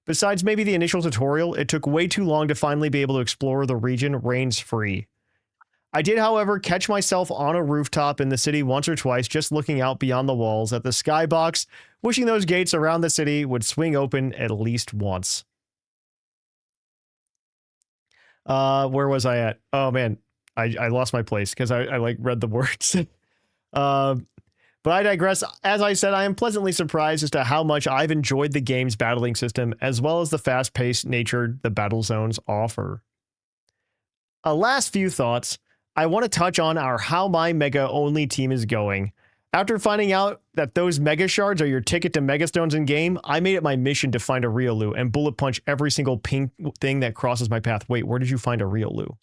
Besides maybe the initial tutorial, it took way too long to finally be able to explore the region reins-free. I did, however, catch myself on a rooftop in the city once or twice, just looking out beyond the walls at the skybox, wishing those gates around the city would swing open at least once. Where was I at? Oh man, I lost my place because I like read the words. But I digress. As I said, I am pleasantly surprised as to how much I've enjoyed the game's battling system, as well as the fast-paced nature the battle zones offer. A last few thoughts. I want to touch on how my Mega only team is going. After finding out that those Mega Shards are your ticket to Mega Stones in game, I made it my mission to find a Riolu and bullet punch every single pink thing that crosses my path. Wait, where did you find a Riolu?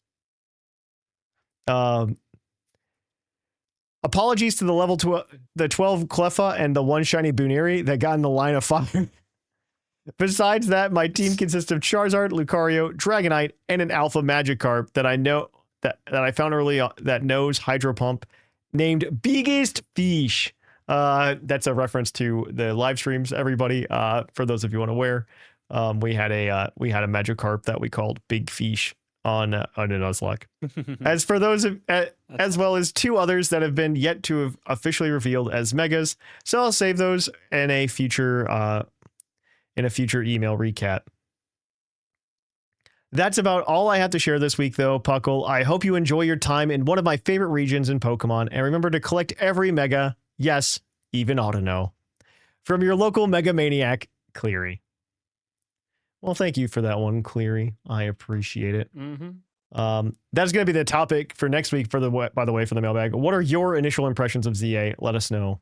Apologies to the level the 12 Cleffa and the 1 shiny Buniri that got in the line of fire. Besides that, my team consists of Charizard, Lucario, Dragonite, and an Alpha Magikarp that I know that I found early on that knows Hydro Pump, named Biggest Fish. That's a reference to the live streams, everybody. For those of you unaware, we had a Magikarp that we called Big Fish on a Nuzlocke. As for those as well as 2 others that have been yet to have officially revealed as Megas, so I'll save those in a future email recap. That's about all I have to share this week, though, Puckle. I hope you enjoy your time in one of my favorite regions in Pokemon, and remember to collect every Mega, yes, even Autono. From your local Mega Maniac, Cleary. Well, thank you for that one, Cleary. I appreciate it. Mm-hmm. That's going to be the topic for next week, by the way, for the mailbag. What are your initial impressions of ZA? Let us know.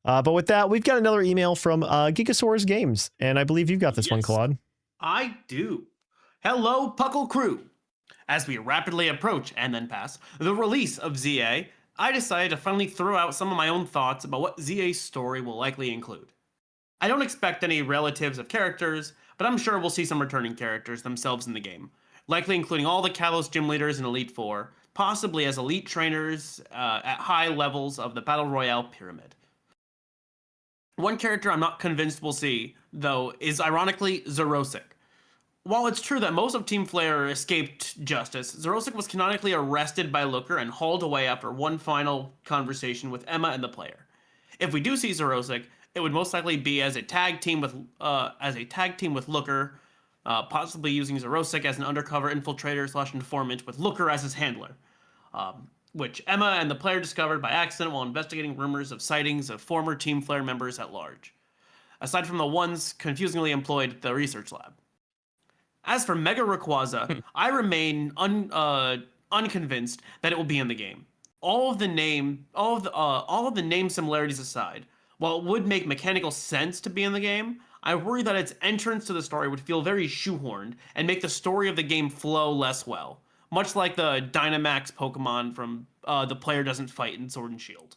But with that, we've got another email from Gigasaurus Games, and I believe you've got this one, Claude. I do. Hello, Puckle crew. As we rapidly approach and then pass the release of ZA, I decided to finally throw out some of my own thoughts about what ZA's story will likely include. I don't expect any relatives of characters, but I'm sure we'll see some returning characters themselves in the game, likely including all the Kalos gym leaders in Elite Four, possibly as elite trainers at high levels of the Battle Royale pyramid. One character I'm not convinced we'll see, though, is ironically Zerosic. While it's true that most of Team Flare escaped justice, Xerosic was canonically arrested by Looker and hauled away after one final conversation with Emma and the player. If we do see Xerosic, it would most likely be as a tag team with Looker, possibly using Xerosic as an undercover infiltrator / informant with Looker as his handler, which Emma and the player discovered by accident while investigating rumors of sightings of former Team Flare members at large, aside from the ones confusingly employed at the research lab. As for Mega Rayquaza, I remain unconvinced that it will be in the game. All of the name similarities aside, while it would make mechanical sense to be in the game, I worry that its entrance to the story would feel very shoehorned and make the story of the game flow less well, much like the Dynamax Pokemon from The Player Doesn't Fight in Sword and Shield.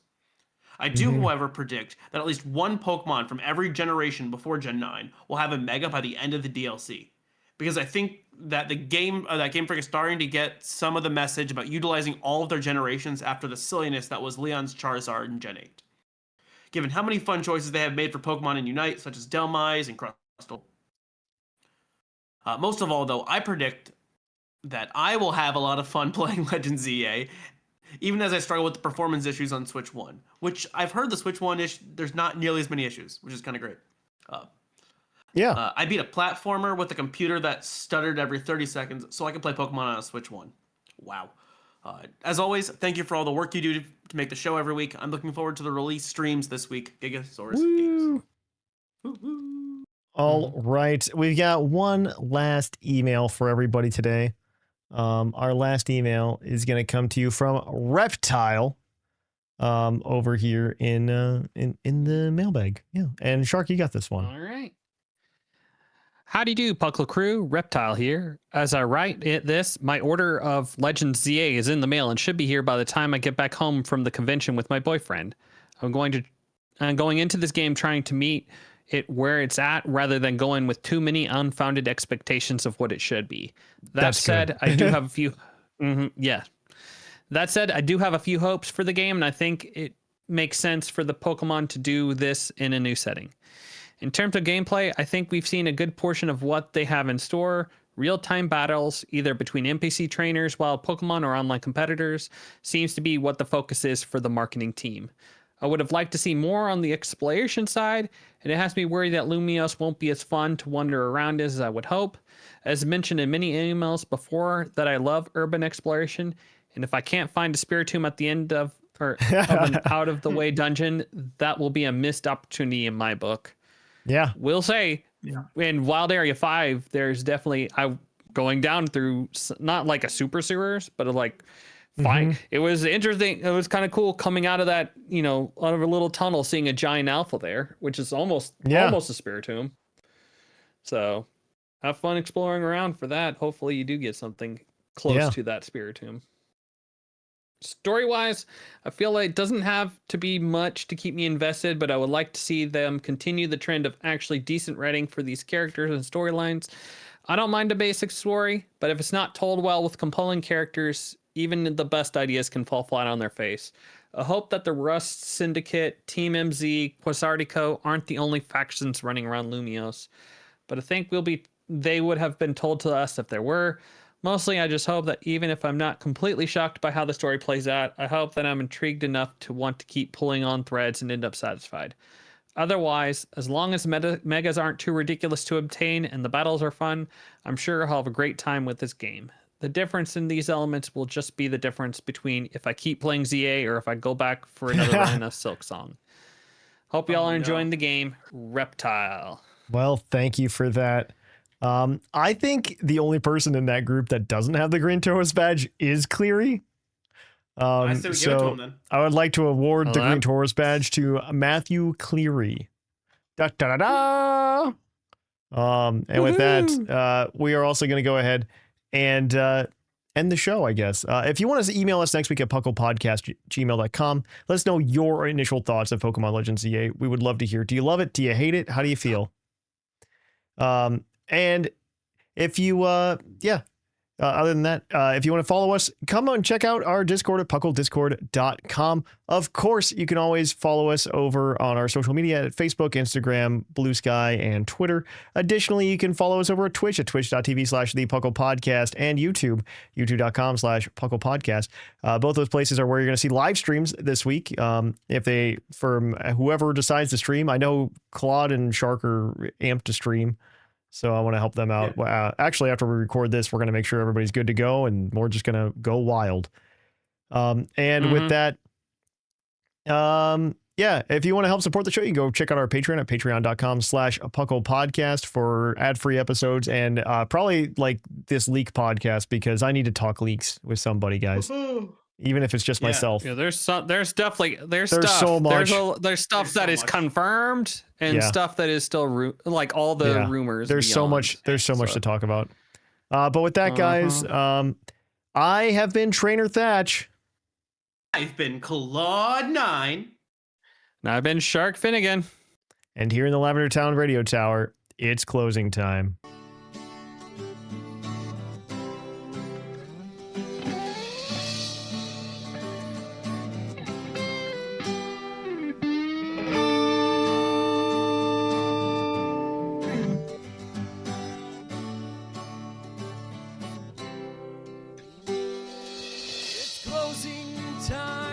I do, however, predict that at least one Pokemon from every generation before Gen 9 will have a Mega by the end of the DLC. Because I think that Game Freak is starting to get some of the message about utilizing all of their generations after the silliness that was Leon's Charizard in Gen 8. Given how many fun choices they have made for Pokemon in Unite, such as Delmise and Crustle. Most of all, though, I predict that I will have a lot of fun playing Legends ZA, even as I struggle with the performance issues on Switch 1, which I've heard the Switch 1 there's not nearly as many issues, which is kind of great. I beat a platformer with a computer that stuttered every 30 seconds, so I can play Pokemon on a Switch 1. Wow. As always, thank you for all the work you do to make the show every week. I'm looking forward to the release streams this week. Gigasaurus Games. Woo-hoo. All right. We've got one last email for everybody today. Our last email is going to come to you from Reptile over here in the mailbag. Yeah. And Shark, you got this one. All right. Howdy do, Puckle crew. Reptile here. As I write this, my order of Legends ZA is in the mail and should be here by the time I get back home from the convention with my boyfriend. I'm going into this game trying to meet it where it's at rather than going with too many unfounded expectations of what it should be. That said, I do have a few. That said, I do have a few hopes for the game, and I think it makes sense for the Pokemon to do this in a new setting. In terms of gameplay, I think we've seen a good portion of what they have in store. Real-time battles, either between NPC trainers, wild Pokemon, or online competitors, seems to be what the focus is for the marketing team. I would have liked to see more on the exploration side, and it has me worried that Lumiose won't be as fun to wander around as I would hope. As mentioned in many emails before, that I love urban exploration, and if I can't find a Spiritomb at the end of an out-of-the-way dungeon, that will be a missed opportunity in my book. Yeah. We'll say, in Wild Area 5, there's definitely, going down through, not like a super sewers, but like, fine. It was interesting. It was kind of cool coming out of that, out of a little tunnel, seeing a giant alpha there, which is almost a Spiritomb. So have fun exploring around for that. Hopefully you do get something close to that Spiritomb. Story-wise, I feel like it doesn't have to be much to keep me invested, but I would like to see them continue the trend of actually decent writing for these characters and storylines. I don't mind a basic story, but if it's not told well with compelling characters, even the best ideas can fall flat on their face. I hope that the Rust Syndicate, Team MZ, Quasartico aren't the only factions running around Lumiose, but I think they would have been told to us if there were. Mostly, I just hope that even if I'm not completely shocked by how the story plays out, I hope that I'm intrigued enough to want to keep pulling on threads and end up satisfied. Otherwise, as long as megas aren't too ridiculous to obtain and the battles are fun, I'm sure I'll have a great time with this game. The difference in these elements will just be the difference between if I keep playing ZA or if I go back for another run of Silk Song. Hope y'all are enjoying the game. Reptile. Well, thank you for that. I think the only person in that group that doesn't have the Green Taurus badge is Cleary. I say we give it to him then. I would like to award the Green Taurus badge to Matthew Cleary. Da da da da. And with that, we are also going to go ahead and end the show, I guess. If you want us to email us next week at puclpodcast@gmail.com, let us know your initial thoughts of Pokemon Legends ZA. We would love to hear. Do you love it? Do you hate it? How do you feel? And if you, Other than that, if you want to follow us, come on, check out our Discord at puclpodcast.com. Of course, you can always follow us over on our social media at Facebook, Instagram, Blue Sky, and Twitter. Additionally, you can follow us over at Twitch at twitch.tv/thepuclpodcast and YouTube, youtube.com/puclpodcast. Both those places are where you're going to see live streams this week. From whoever decides to stream, I know Claude and Shark are amped to stream. So I want to help them out. Yeah. Actually, after we record this, we're going to make sure everybody's good to go, and we're just going to go wild. With that, if you want to help support the show, you can go check out our Patreon at patreon.com/puclpodcast for ad-free episodes and probably like this leak podcast, because I need to talk leaks with somebody, guys. Even if it's just myself. Yeah, there's stuff. There's stuff. So much. There's stuff that is confirmed and stuff that is still like all the rumors. There's so much. There's so much to talk about. But with that, guys, I have been Trainer Thatch. I've been Clod9. And I've been Sharkfinnagen. And here in the Lavender Town Radio Tower, it's closing time. Closing time.